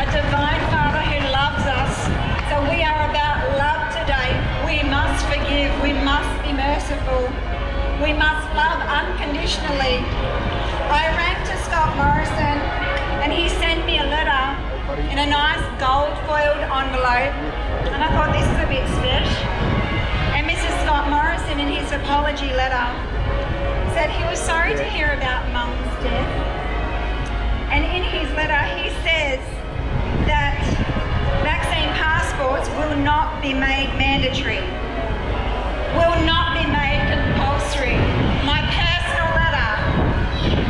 M: a divine Father who loves us. So we are about love today. We must forgive, we must be merciful, we must love unconditionally. I rang to Scott Morrison and he sent me a letter in a nice gold foiled envelope, and I thought this is a bit special. And Mrs. Scott Morrison, in his apology letter, said he was sorry to hear about Mum's death, and in his letter he says that vaccine passports will not be made mandatory, will not be made compulsory. My personal letter.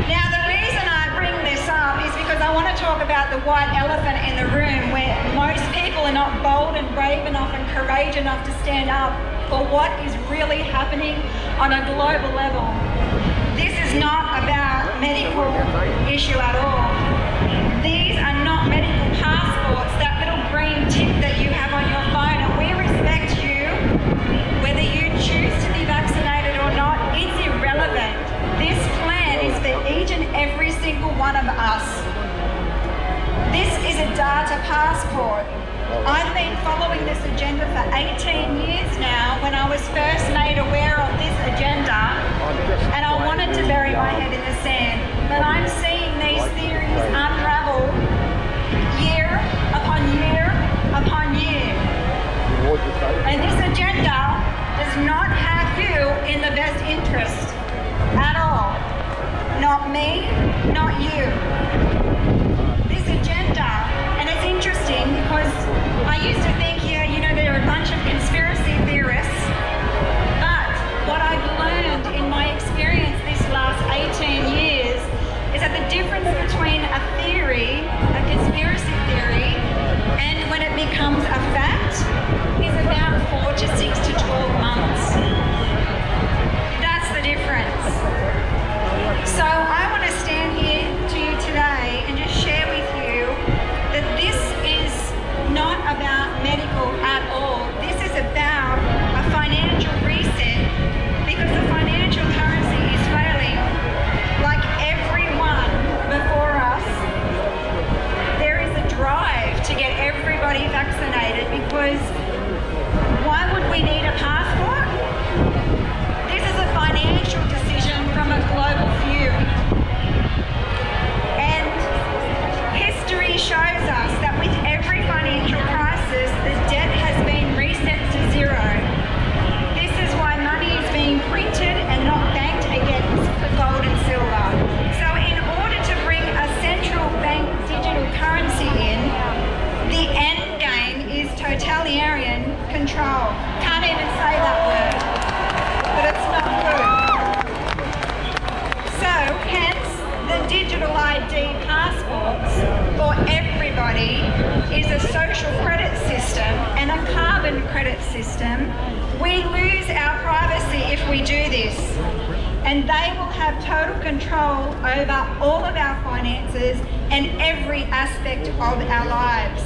M: Now the reason I bring this up is because I want to talk about the white elephant in the room, where most people are not bold and brave enough and courageous enough to stand up for what is really happening on a global level. This is not about medical issue at all. These are not medical passports, that little green tick that you have on your phone, and we respect you, whether you choose to be vaccinated or not, it's irrelevant. This plan is for each and every single one of us. This is a data passport. I've been following this agenda for 18 years now, when I was first made aware of this agenda, and I wanted to bury my head in the sand. But I'm seeing these theories unravel year upon year upon year. And this agenda does not have you in the best interest at all. Not me, not you. This agenda, and it's interesting because I used to think, yeah, you know, there are a bunch of conspiracy theorists, but what I've learned in my experience this last 18 years is that the difference between a theory, a conspiracy theory, and when it becomes a fact is about 4 to 6 to 12 months. That's the difference. So I want to stand here to you today and just share with you that this is not about medical at all. This is about a financial reset, because the financial currency is failing. Like everyone before us, there is a drive to get everybody vaccinated, because why would we need a passport? This is a financial decision from a global view. And history shows us that with every financial crisis, the debt has been reset to zero. This is why money is being printed and not banked against gold and silver. So in order to bring a central bank digital currency in, the end game is totalitarian control. Can't even say that word, but it's not good. So hence, the digital ID passports for everybody is a social credit system and a carbon credit system. We lose our privacy if we do this, and they will have total control over all of our finances and every aspect of our lives.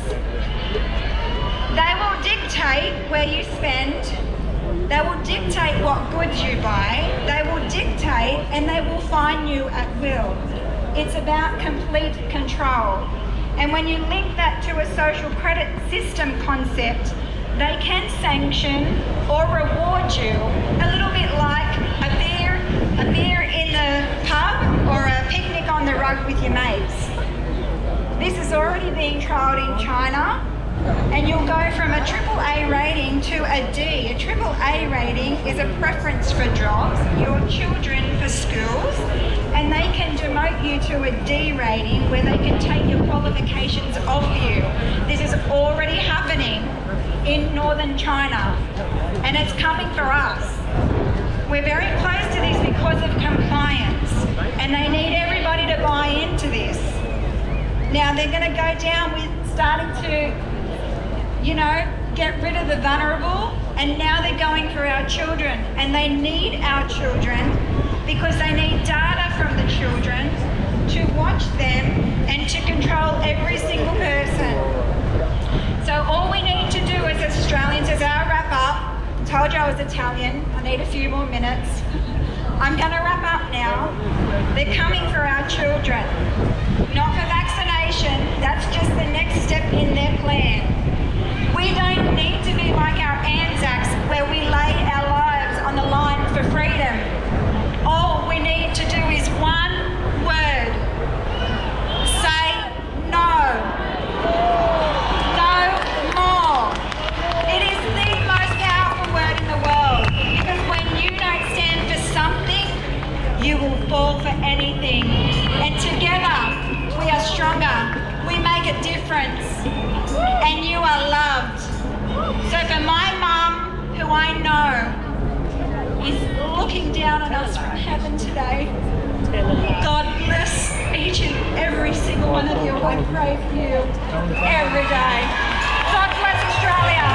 M: They will dictate where you spend, They will dictate what goods you buy. They will dictate and they will fine you at will. It's about complete control. And when you link that to a social credit system concept, they can sanction or reward you a little bit like a beer in the pub or a picnic on the rug with your mates. This is already being trialled in China, and you'll go from a AAA rating to a D. A AAA rating is a preference for jobs, your children for schools, and they can demote you to a D rating where they can take your qualifications off you. This is already happening in northern China, and it's coming for us. We're very close to this because of compliance, and they need everybody to buy into this. Now they're going to go down with starting to, get rid of the vulnerable, and now they're going for our children, and they need our children because they need data from the children to watch them and to control every single person. So all we need to do as Australians, as our wrap up, told you I was Italian, I need a few more minutes. I'm going to wrap up now. They're coming for our children, not for vaccination. That's just the next step in their plan. We don't need to be like our Anzacs where we lay our lives on the line for freedom. All we need to do is one word. Say no. No more. It is the most powerful word in the world, because when you don't stand for something, you will fall for anything. And together, we are stronger. We make a difference. And you are loved. So for my mum, who I know is looking down on us from heaven today, God bless each and every single one of you. I pray for you every day. God bless Australia.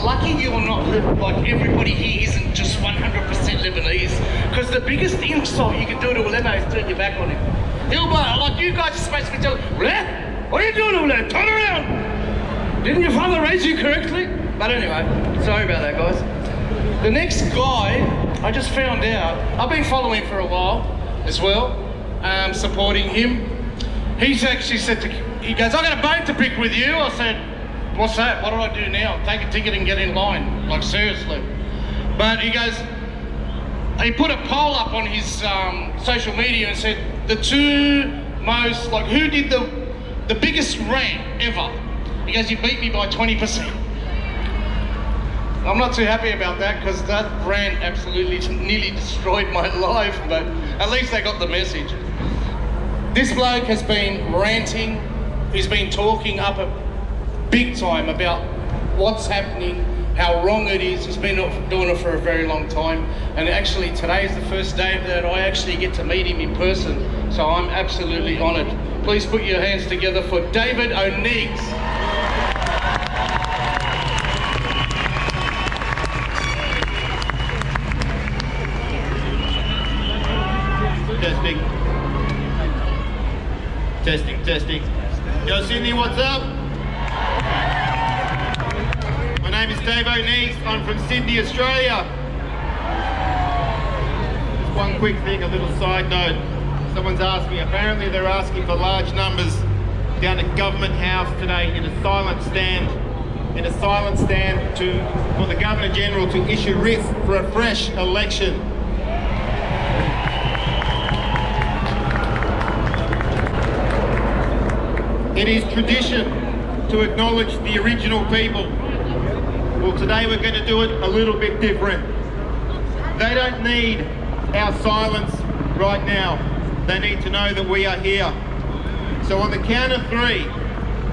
E: Lucky you're not like everybody here isn't just 100% Lebanese, because the biggest insult you can do to a Lebo is turn your back on him. He'll be like, you guys are supposed to be telling, what are you doing over there? Turn around! Didn't your father raise you correctly? But anyway, sorry about that, guys. The next guy, I just found out, I've been following him for a while as well, supporting him. He's actually said he goes, I got a bone to pick with you. I said, what's that? What do I do now? Take a ticket and get in line. Like, seriously. But he goes, he put a poll up on his social media and said, the two most, like, who did the biggest rant ever? He goes, you beat me by 20%. I'm not too happy about that, because that rant absolutely nearly destroyed my life, but at least they got the message. This bloke has been ranting, he's been talking up a big time about what's happening, how wrong it is. He's been doing it for a very long time, and actually today is the first day that I actually get to meet him in person, so I'm absolutely honoured. Please put your hands together for David O'Neiggs.
L: Testing. Yo, Sydney, what's up? My name is Dave O'Neiggs. I'm from Sydney, Australia. Just one quick thing, a little side note. Someone's asked me, apparently they're asking for large numbers down at Government House today in a silent stand. For the Governor General to issue writs for a fresh election. It is tradition to acknowledge the original people. Well, today we're going to do it a little bit different. They don't need our silence right now. They need to know that we are here. So on the count of 3,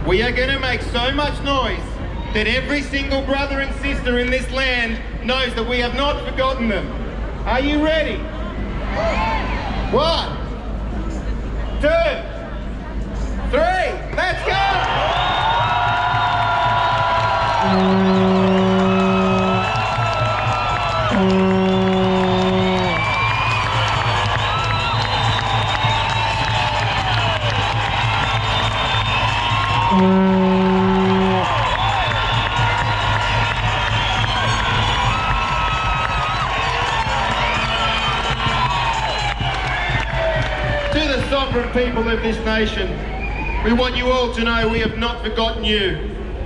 L: we are going to make so much noise that every single brother and sister in this land knows that we have not forgotten them. Are you ready? 1, 2,
N: To the sovereign people of this nation, we want you all to know we have not forgotten you.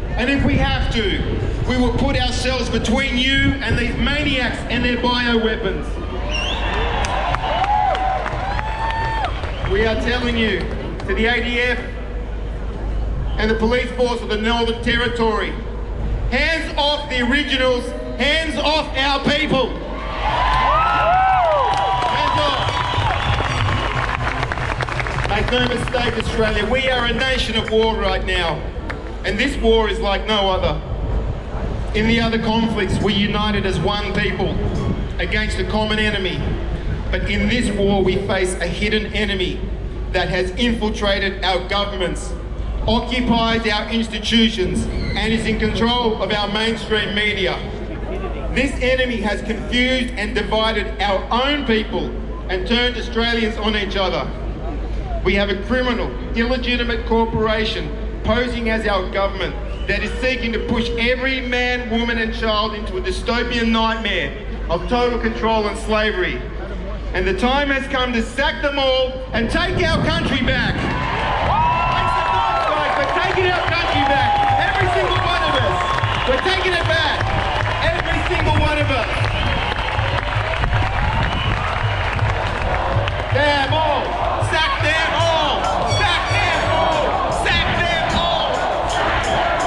N: And if we have to, we will put ourselves between you and these maniacs and their bioweapons. We are telling you, to the ADF and the police force of the Northern Territory, hands off the originals, hands off our people. Hands off. Make no mistake, Australia, we are a nation of war right now. And this war is like no other. In the other conflicts, we united as one people against a common enemy. But in this war, we face a hidden enemy that has infiltrated our governments, occupies our institutions, and is in control of our mainstream media. This enemy has confused and divided our own people and turned Australians on each other. We have a criminal, illegitimate corporation posing as our government that is seeking to push every man, woman and child into a dystopian nightmare of total control and slavery. And the time has come to sack them all and take our country back. Make some noise, guys. We're taking our country back. Every single one of us. We're taking it back. Every single one of us. Them all. Sack them all. Sack them all. Sack them all. Sack them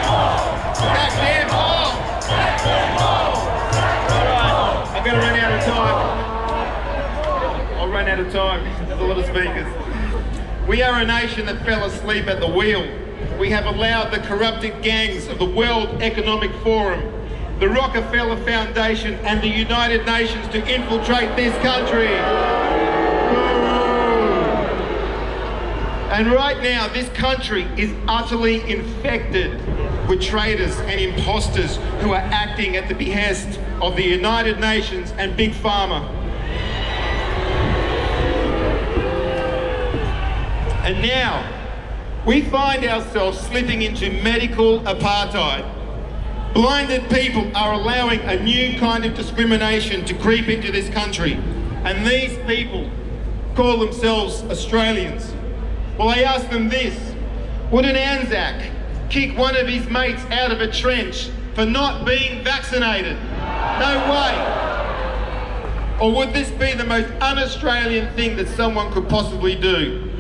N: all. Sack them all. Sack them all. I'm going to run out of time. I'll run out of time. There's a lot of speakers. We are a nation that fell asleep at the wheel. We have allowed the corrupted gangs of the World Economic Forum, the Rockefeller Foundation and the United Nations to infiltrate this country. And right now, this country is utterly infected with traitors and imposters who are acting at the behest of the United Nations and Big Pharma. And now, we find ourselves slipping into medical apartheid. Blinded people are allowing a new kind of discrimination to creep into this country. And these people call themselves Australians. Well, I ask them this: would an Anzac kick one of his mates out of a trench for not being vaccinated? No way. Or would this be the most un-Australian thing that someone could possibly do?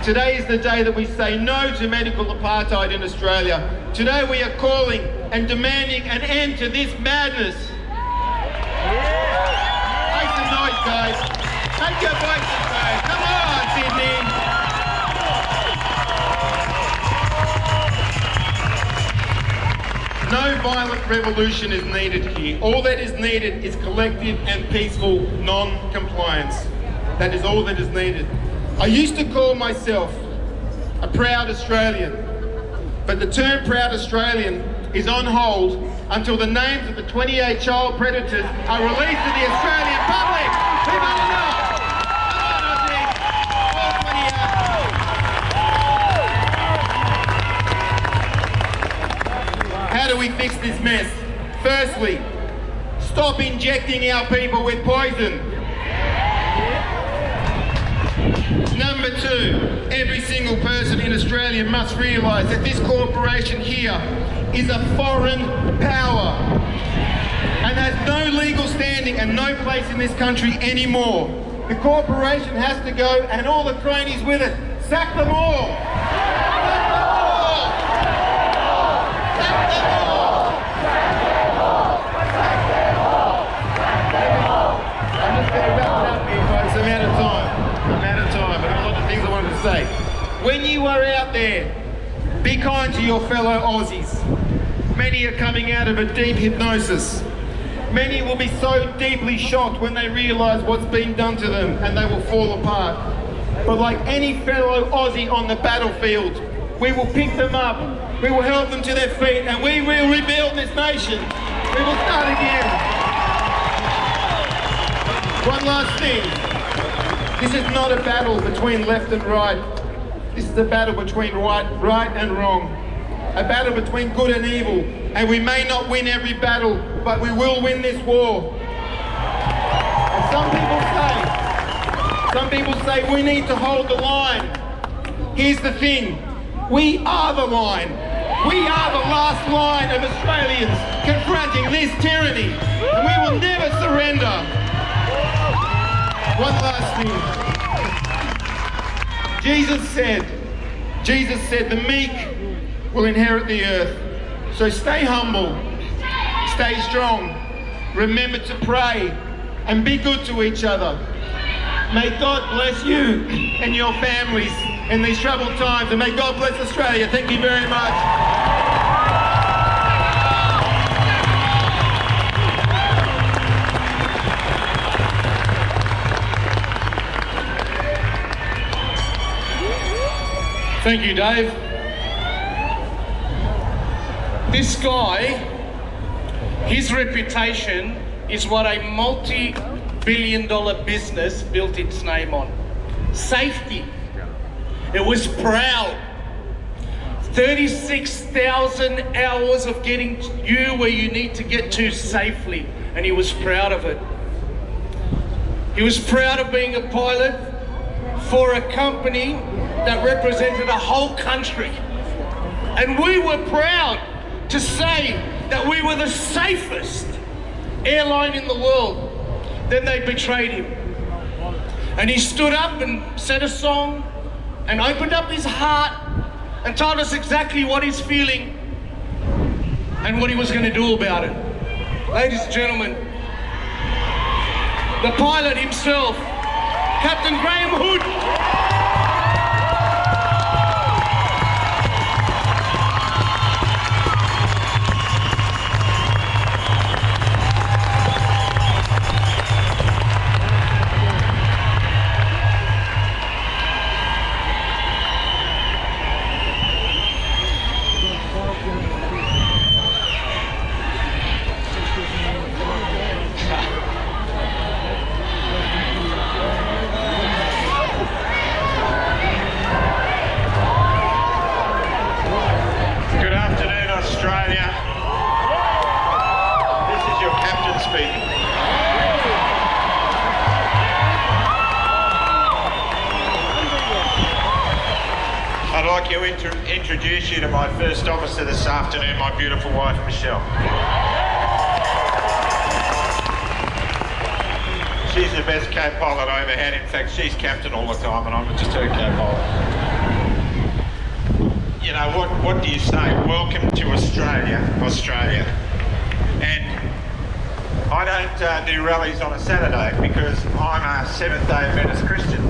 N: Today is the day that we say no to medical apartheid in Australia. Today we are calling and demanding an end to this madness. Make some noise, guys. Make your voices heard. Come on, Sydney. No violent revolution is needed here. All that is needed is collective and peaceful non-compliance. That is all that is needed. I used to call myself a proud Australian, but the term proud Australian is on hold until the names of the 28 child predators are released to the Australian public. We've had enough. Come on, Aussie. All 28. How do we fix this mess? Firstly, stop injecting our people with poison. Number two, every single person in Australia must realise that this corporation here is a foreign power and has no legal standing and no place in this country anymore. The corporation has to go and all the cronies with it. Sack them all! Sack them all! Sack them all! Sack them all! I'm just going to wrap it up here, folks. I'm out of time. But I have a lot of things I wanted to say. When you are out there, be kind to your fellow Aussies. Many are coming out of a deep hypnosis. Many will be so deeply shocked when they realise what's been done to them and they will fall apart. But like any fellow Aussie on the battlefield, we will pick them up, we will help them to their feet, and we will rebuild this nation. We will start again. One last thing. This is not a battle between left and right. This is a battle between right and wrong. A battle between good and evil. And we may not win every battle, but we will win this war. And some people say we need to hold the line. Here's the thing. We are the line. We are the last line of Australians confronting this tyranny. And we will never surrender. One last thing. Jesus said, the meek will inherit the earth. So stay humble, stay strong, remember to pray, and be good to each other. May God bless you and your families in these troubled times, and may God bless Australia. Thank you very much.
E: Thank you, Dave. This guy, his reputation is what a multi-billion-dollar business built its name on. Safety. It was proud. 36,000 hours of getting you where you need to get to safely, and he was proud of it. He was proud of being a pilot for a company that represented a whole country. And we were proud to say that we were the safest airline in the world. Then they betrayed him. And he stood up and said a song and opened up his heart and told us exactly what he's feeling and what he was going to do about it. Ladies and gentlemen, the pilot himself, Captain Graham Hood.
O: Introduce you to my first officer this afternoon, my beautiful wife, Michelle. She's the best co-pilot I ever had. In fact, she's captain all the time and I'm just her co-pilot. You know, what do you say? Welcome to Australia. And I don't do rallies on a Saturday because I'm a Seventh-day Adventist Christian.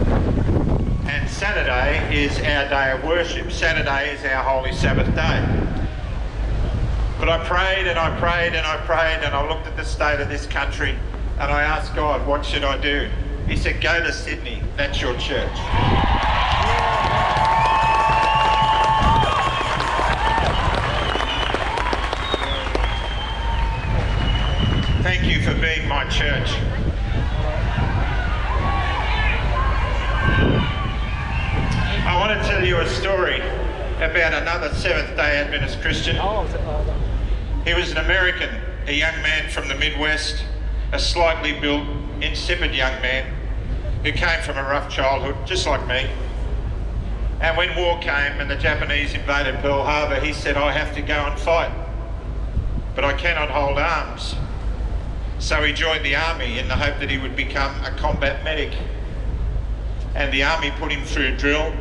O: And Saturday is our day of worship. Saturday is our holy Sabbath day. But I prayed and I prayed and I prayed and I looked at the state of this country and I asked God, what should I do? He said, go to Sydney, that's your church. Thank you for being my church. I want to tell you a story about another Seventh-day Adventist Christian. He was an American, a young man from the Midwest, a slightly built, insipid young man who came from a rough childhood, just like me. And when war came and the Japanese invaded Pearl Harbor, he said, I have to go and fight, but I cannot hold arms. So he joined the army in the hope that he would become a combat medic. And the army put him through drill.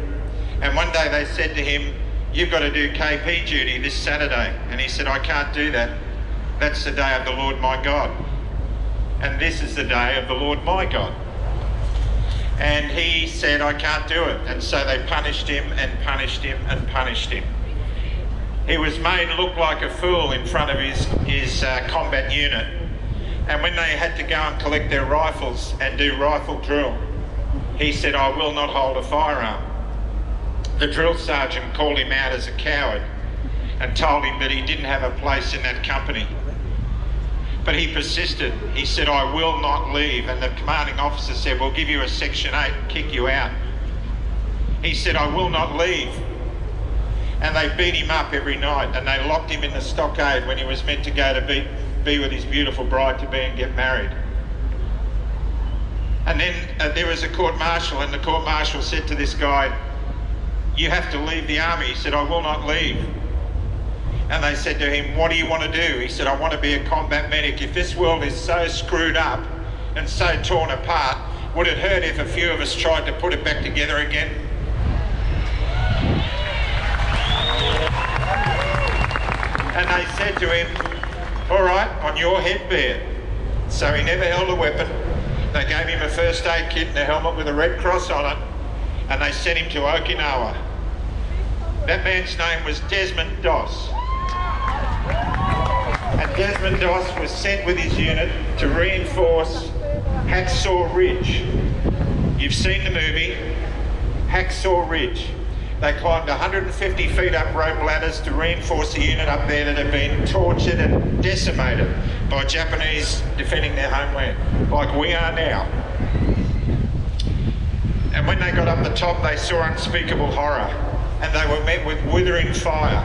O: And one day they said to him, you've got to do KP duty this Saturday. And he said, I can't do that. That's the day of the Lord my God. And this is the day of the Lord my God. And he said, I can't do it. And so they punished him and punished him and punished him. He was made look like a fool in front of his combat unit. And when they had to go and collect their rifles and do rifle drill, he said, I will not hold a firearm. The drill sergeant called him out as a coward and told him that he didn't have a place in that company. But he persisted. He said, I will not leave. And the commanding officer said, we'll give you a Section 8 and kick you out. He said, I will not leave. And they beat him up every night, and they locked him in the stockade when he was meant to go to be with his beautiful bride to be and get married. And then there was a court-martial, and the court-martial said to this guy, you have to leave the army. He said, I will not leave. And they said to him, what do you want to do? He said, I want to be a combat medic. If this world is so screwed up and so torn apart, would it hurt if a few of us tried to put it back together again? And they said to him, all right, on your head be it. So he never held a weapon. They gave him a first aid kit and a helmet with a red cross on it, and they sent him to Okinawa. That man's name was Desmond Doss. And Desmond Doss was sent with his unit to reinforce Hacksaw Ridge. You've seen the movie, Hacksaw Ridge. They climbed 150 feet up rope ladders to reinforce a unit up there that had been tortured and decimated by Japanese defending their homeland, like we are now. And when they got up the top, they saw unspeakable horror, and they were met with withering fire.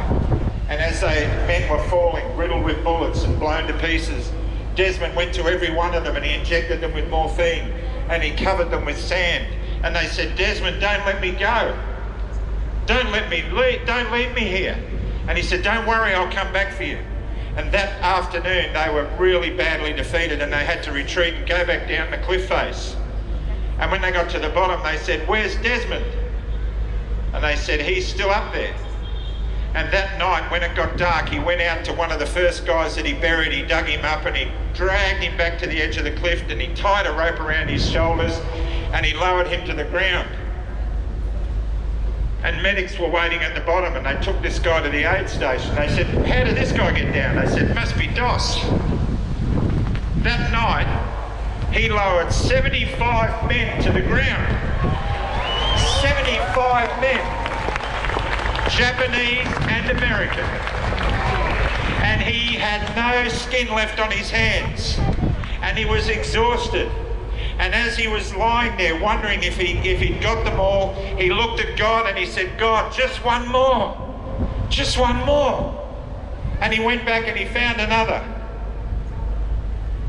O: And as men were falling, riddled with bullets and blown to pieces, Desmond went to every one of them and he injected them with morphine, and he covered them with sand. And they said, Desmond, don't let me go. Don't leave me here. And he said, don't worry, I'll come back for you. And that afternoon, they were really badly defeated, and they had to retreat and go back down the cliff face. And when they got to the bottom, they said, where's Desmond? And they said, he's still up there. And that night, when it got dark, he went out to one of the first guys that he buried. He dug him up and he dragged him back to the edge of the cliff, and he tied a rope around his shoulders and he lowered him to the ground. And medics were waiting at the bottom, and they took this guy to the aid station. They said, how did this guy get down? They said, must be Doss. That night, he lowered 75 men to the ground. 75 men. Japanese and American. And he had no skin left on his hands. And he was exhausted. And as he was lying there wondering if he'd got them all, he looked at God and he said, God, just one more. Just one more. And he went back and he found another.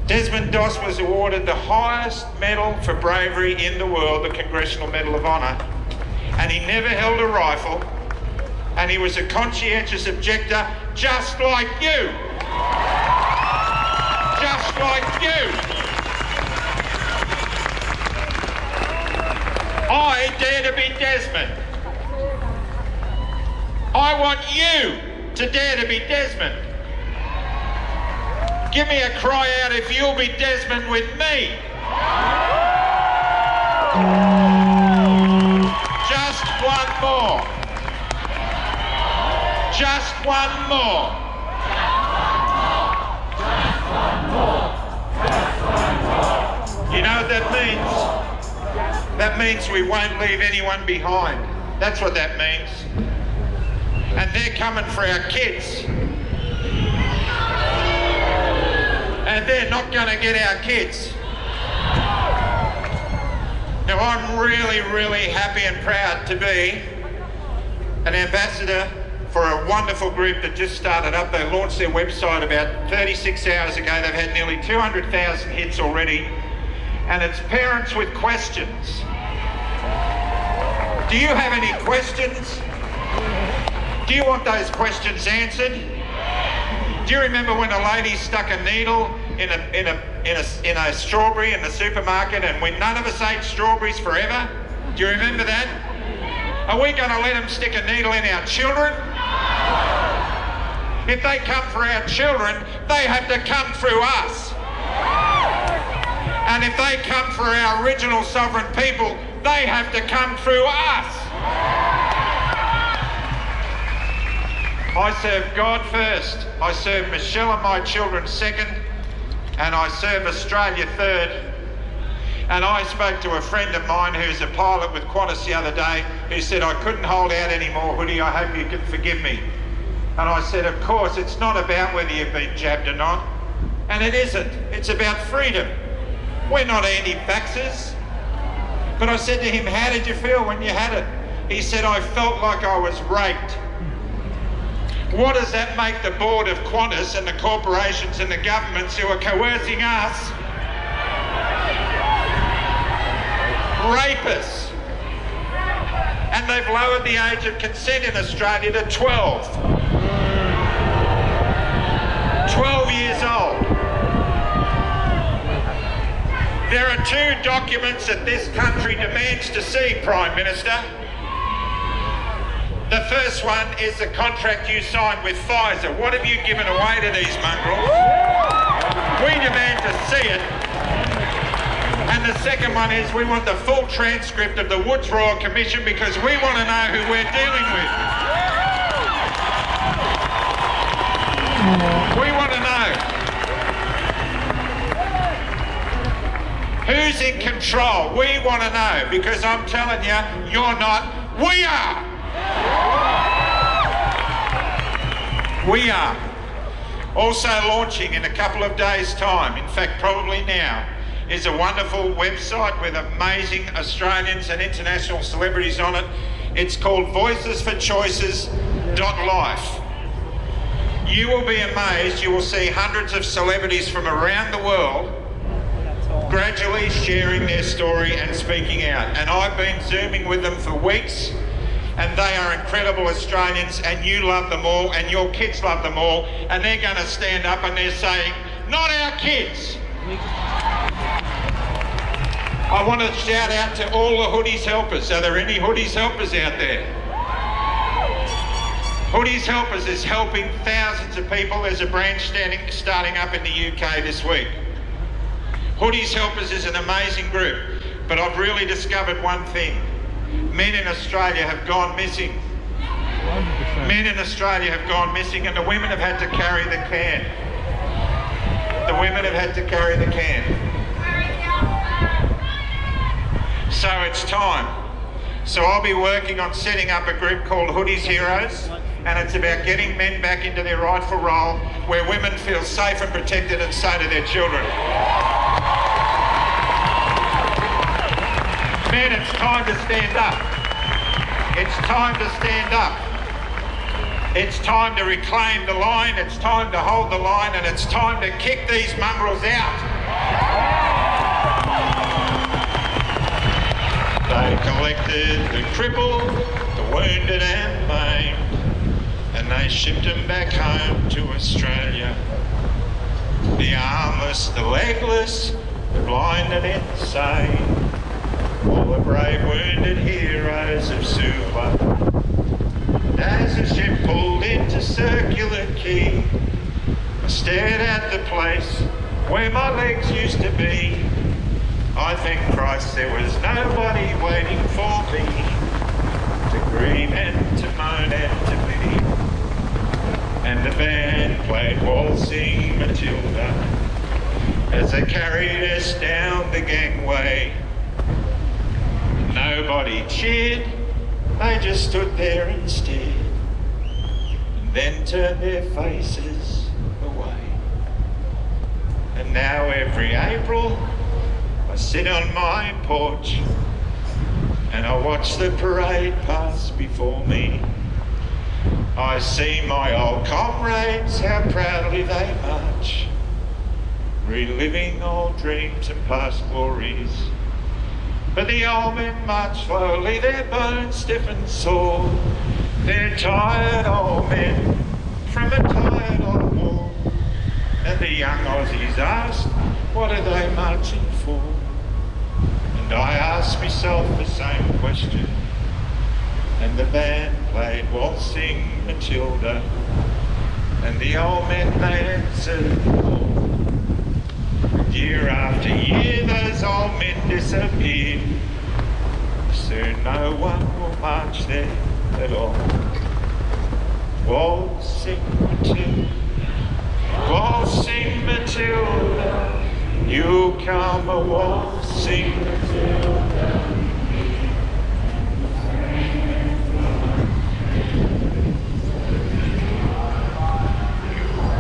O: Desmond Doss was awarded the highest medal for bravery in the world, the Congressional Medal of Honor. And he never held a rifle. And he was a conscientious objector, just like you. Just like you. I dare to be Desmond. I want you to dare to be Desmond. Give me a cry out if you'll be Desmond with me. Just one more. Just one more. You know what that means? That means we won't leave anyone behind. That's what that means. And they're coming for our kids. And they're not going to get our kids. Now, I'm really, really happy and proud to be an ambassador for a wonderful group that just started up. They launched their website about 36 hours ago. They've had nearly 200,000 hits already. And it's Parents with Questions. Do you have any questions? Do you want those questions answered? Do you remember when a lady stuck a needle in a strawberry in the supermarket, and when none of us ate strawberries forever? Do you remember that? Are we going to let them stick a needle in our children? If they come for our children, they have to come through us. And if they come for our original sovereign people, they have to come through us. I serve God first. I serve Michelle and my children second. And I serve Australia third. And I spoke to a friend of mine who's a pilot with Qantas the other day, who said, I couldn't hold out anymore, Hoodie, I hope you can forgive me. And I said, of course, it's not about whether you've been jabbed or not. And it isn't. It's about freedom. We're not anti-vaxxers. But I said to him, how did you feel when you had it? He said, I felt like I was raped. What does that make the board of Qantas and the corporations and the governments who are coercing us? Rapists. And they've lowered the age of consent in Australia to 12. 12 years old. There are 2 documents that this country demands to see, Prime Minister. The first one is the contract you signed with Pfizer. What have you given away to these mongrels? We demand to see it. And the second one is we want the full transcript of the Woods Royal Commission because we want to know who we're dealing with. We want to know who's in control. We want to know because I'm telling you, you're not. We are. We are. Also launching in a couple of days' time, in fact probably now, is a wonderful website with amazing Australians and international celebrities on it. It's called voicesforchoices.life. You will be amazed. You will see hundreds of celebrities from around the world gradually sharing their story and speaking out. And I've been Zooming with them for weeks, and they are incredible Australians, and you love them all, and your kids love them all, and they're going to stand up and they're saying, not our kids. I want to shout out to all the Hoodies Helpers. Are there any Hoodies Helpers out there? Hoodies Helpers is helping thousands of people. There's a branch starting up in the UK this week. Hoodies Helpers is an amazing group, but I've really discovered one thing. Men in Australia have gone missing. 100%. Men in Australia have gone missing, and the women have had to carry the can. The women have had to carry the can. So it's time. So I'll be working on setting up a group called Hoodies Heroes, and it's about getting men back into their rightful role where women feel safe and protected, and so do their children. Men, it's time to stand up. It's time to stand up. It's time to reclaim the line, it's time to hold the line, and it's time to kick these mongrels out. They collected the crippled, the wounded and maimed, and they shipped them back home to Australia. The armless, the legless, the blind and insane, all the brave wounded heroes of Sula. And as the ship pulled into Circular Quay, I stared at the place where my legs used to be. I thank Christ there was nobody waiting for me to grieve and to moan and to bleed. And the band played Waltzing Matilda as they carried us down the gangway. Nobody cheered, they just stood there and stared, and then turned their faces away. And now every April I sit on my porch and I watch the parade pass before me. I see my old comrades, how proudly they march, reliving old dreams and past glories. But the old men march slowly, their bones stiff and sore. They're tired old men from a tired old war. And the young Aussies asked, what are they marching for? And I asked myself the same question. And the band played Waltzing Matilda, and the old men they answered. Year after year those old men disappeared. Soon no one will march there at all. Waltzing Matilda, Waltzing Matilda, you come a waltzing Matilda.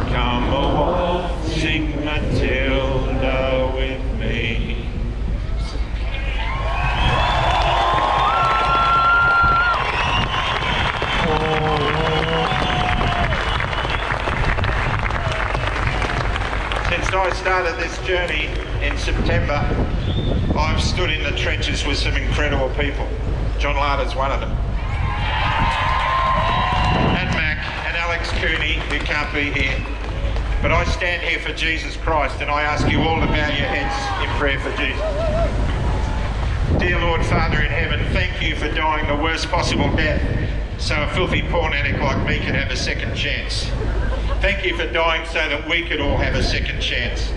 O: Come a waltzing Matilda. I started this journey in September, I've stood in the trenches with some incredible people. John Larder's one of them. And Mac and Alex Cooney, who can't be here. But I stand here for Jesus Christ, and I ask you all to bow your heads in prayer for Jesus. Dear Lord, Father in heaven, thank you for dying the worst possible death so a filthy porn addict like me could have a second chance. Thank you for dying so that we could all have a second chance.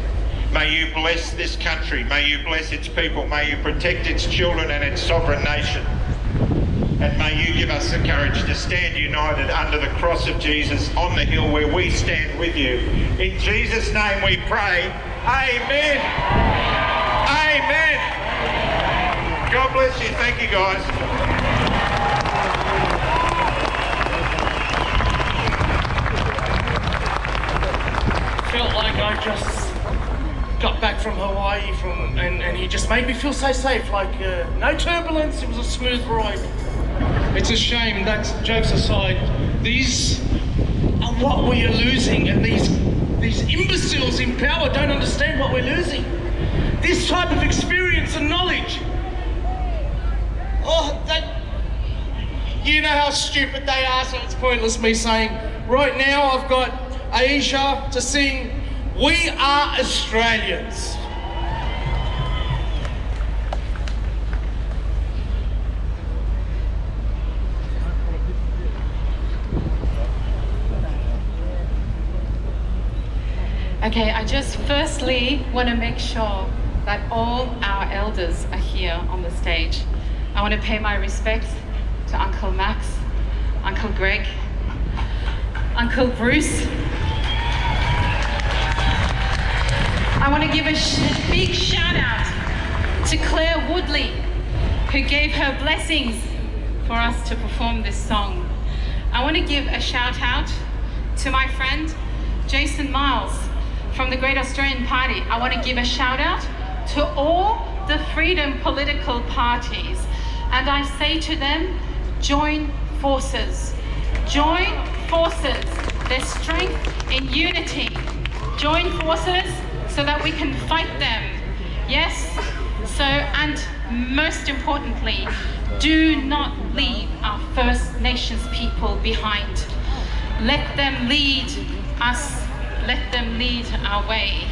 O: May you bless this country, may you bless its people, may you protect its children and its sovereign nation. And may you give us the courage to stand united under the cross of Jesus on the hill where we stand with you. In Jesus' name we pray. Amen. Amen. God bless you. Thank you, guys.
E: Felt like I just got back from Hawaii and he just made me feel so safe, like no turbulence, it was a smooth ride. It's a shame, that's jokes aside, these are what we are losing, and these imbeciles in power don't understand what we're losing. This type of experience and knowledge. You know how stupid they are, so it's pointless me saying, right now I've got Asia to sing We Are Australians.
P: Okay, I just firstly want to make sure that all our elders are here on the stage. I want to pay my respects to Uncle Max, Uncle Greg, Uncle Bruce. I want to give a big shout out to Claire Woodley, who gave her blessings for us to perform this song. I want to give a shout out to my friend Jason Miles from the Great Australian Party. I want to give a shout out to all the freedom political parties. And I say to them, join forces. Join forces. There's strength in unity. Join forces so that we can fight them. Yes? So, and most importantly, do not leave our First Nations people behind. Let them lead us. Let them lead our way.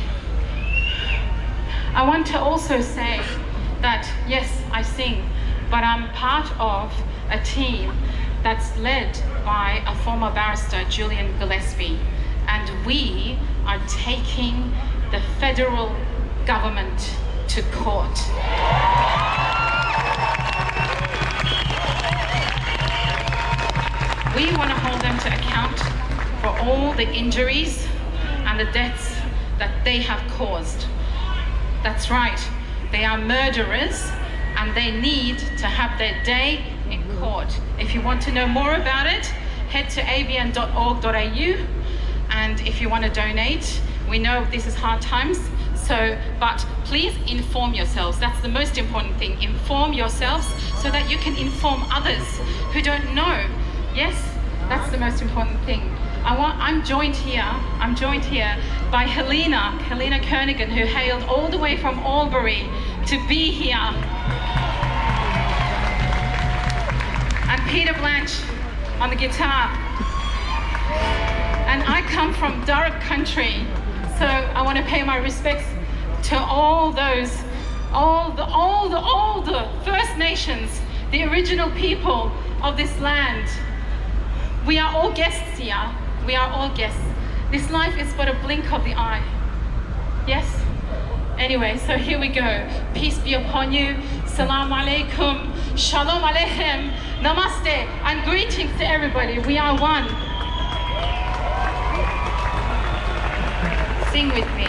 P: I want to also say that, yes, I sing, but I'm part of a team that's led by a former barrister, Julian Gillespie, and we are taking the federal government to court. We want to hold them to account for all the injuries and the deaths that they have caused. That's right, they are murderers and they need to have their day in court. If you want to know more about it, head to abn.org.au, and if you want to donate, we know this is hard times, but please inform yourselves. That's the most important thing. Inform yourselves so that you can inform others who don't know. Yes, that's the most important thing. I'm joined here by Helena Kernaghan, who hailed all the way from Albury to be here. And Peter Blanche on the guitar. And I come from Darug country, so I want to pay my respects to all the First Nations, the original people of this land. We are all guests here. We are all guests. This life is but a blink of the eye. Yes? Anyway, so here we go. Peace be upon you. Salam alaikum. Shalom aleichem. Namaste. And greetings to everybody. We are one. Sing with me.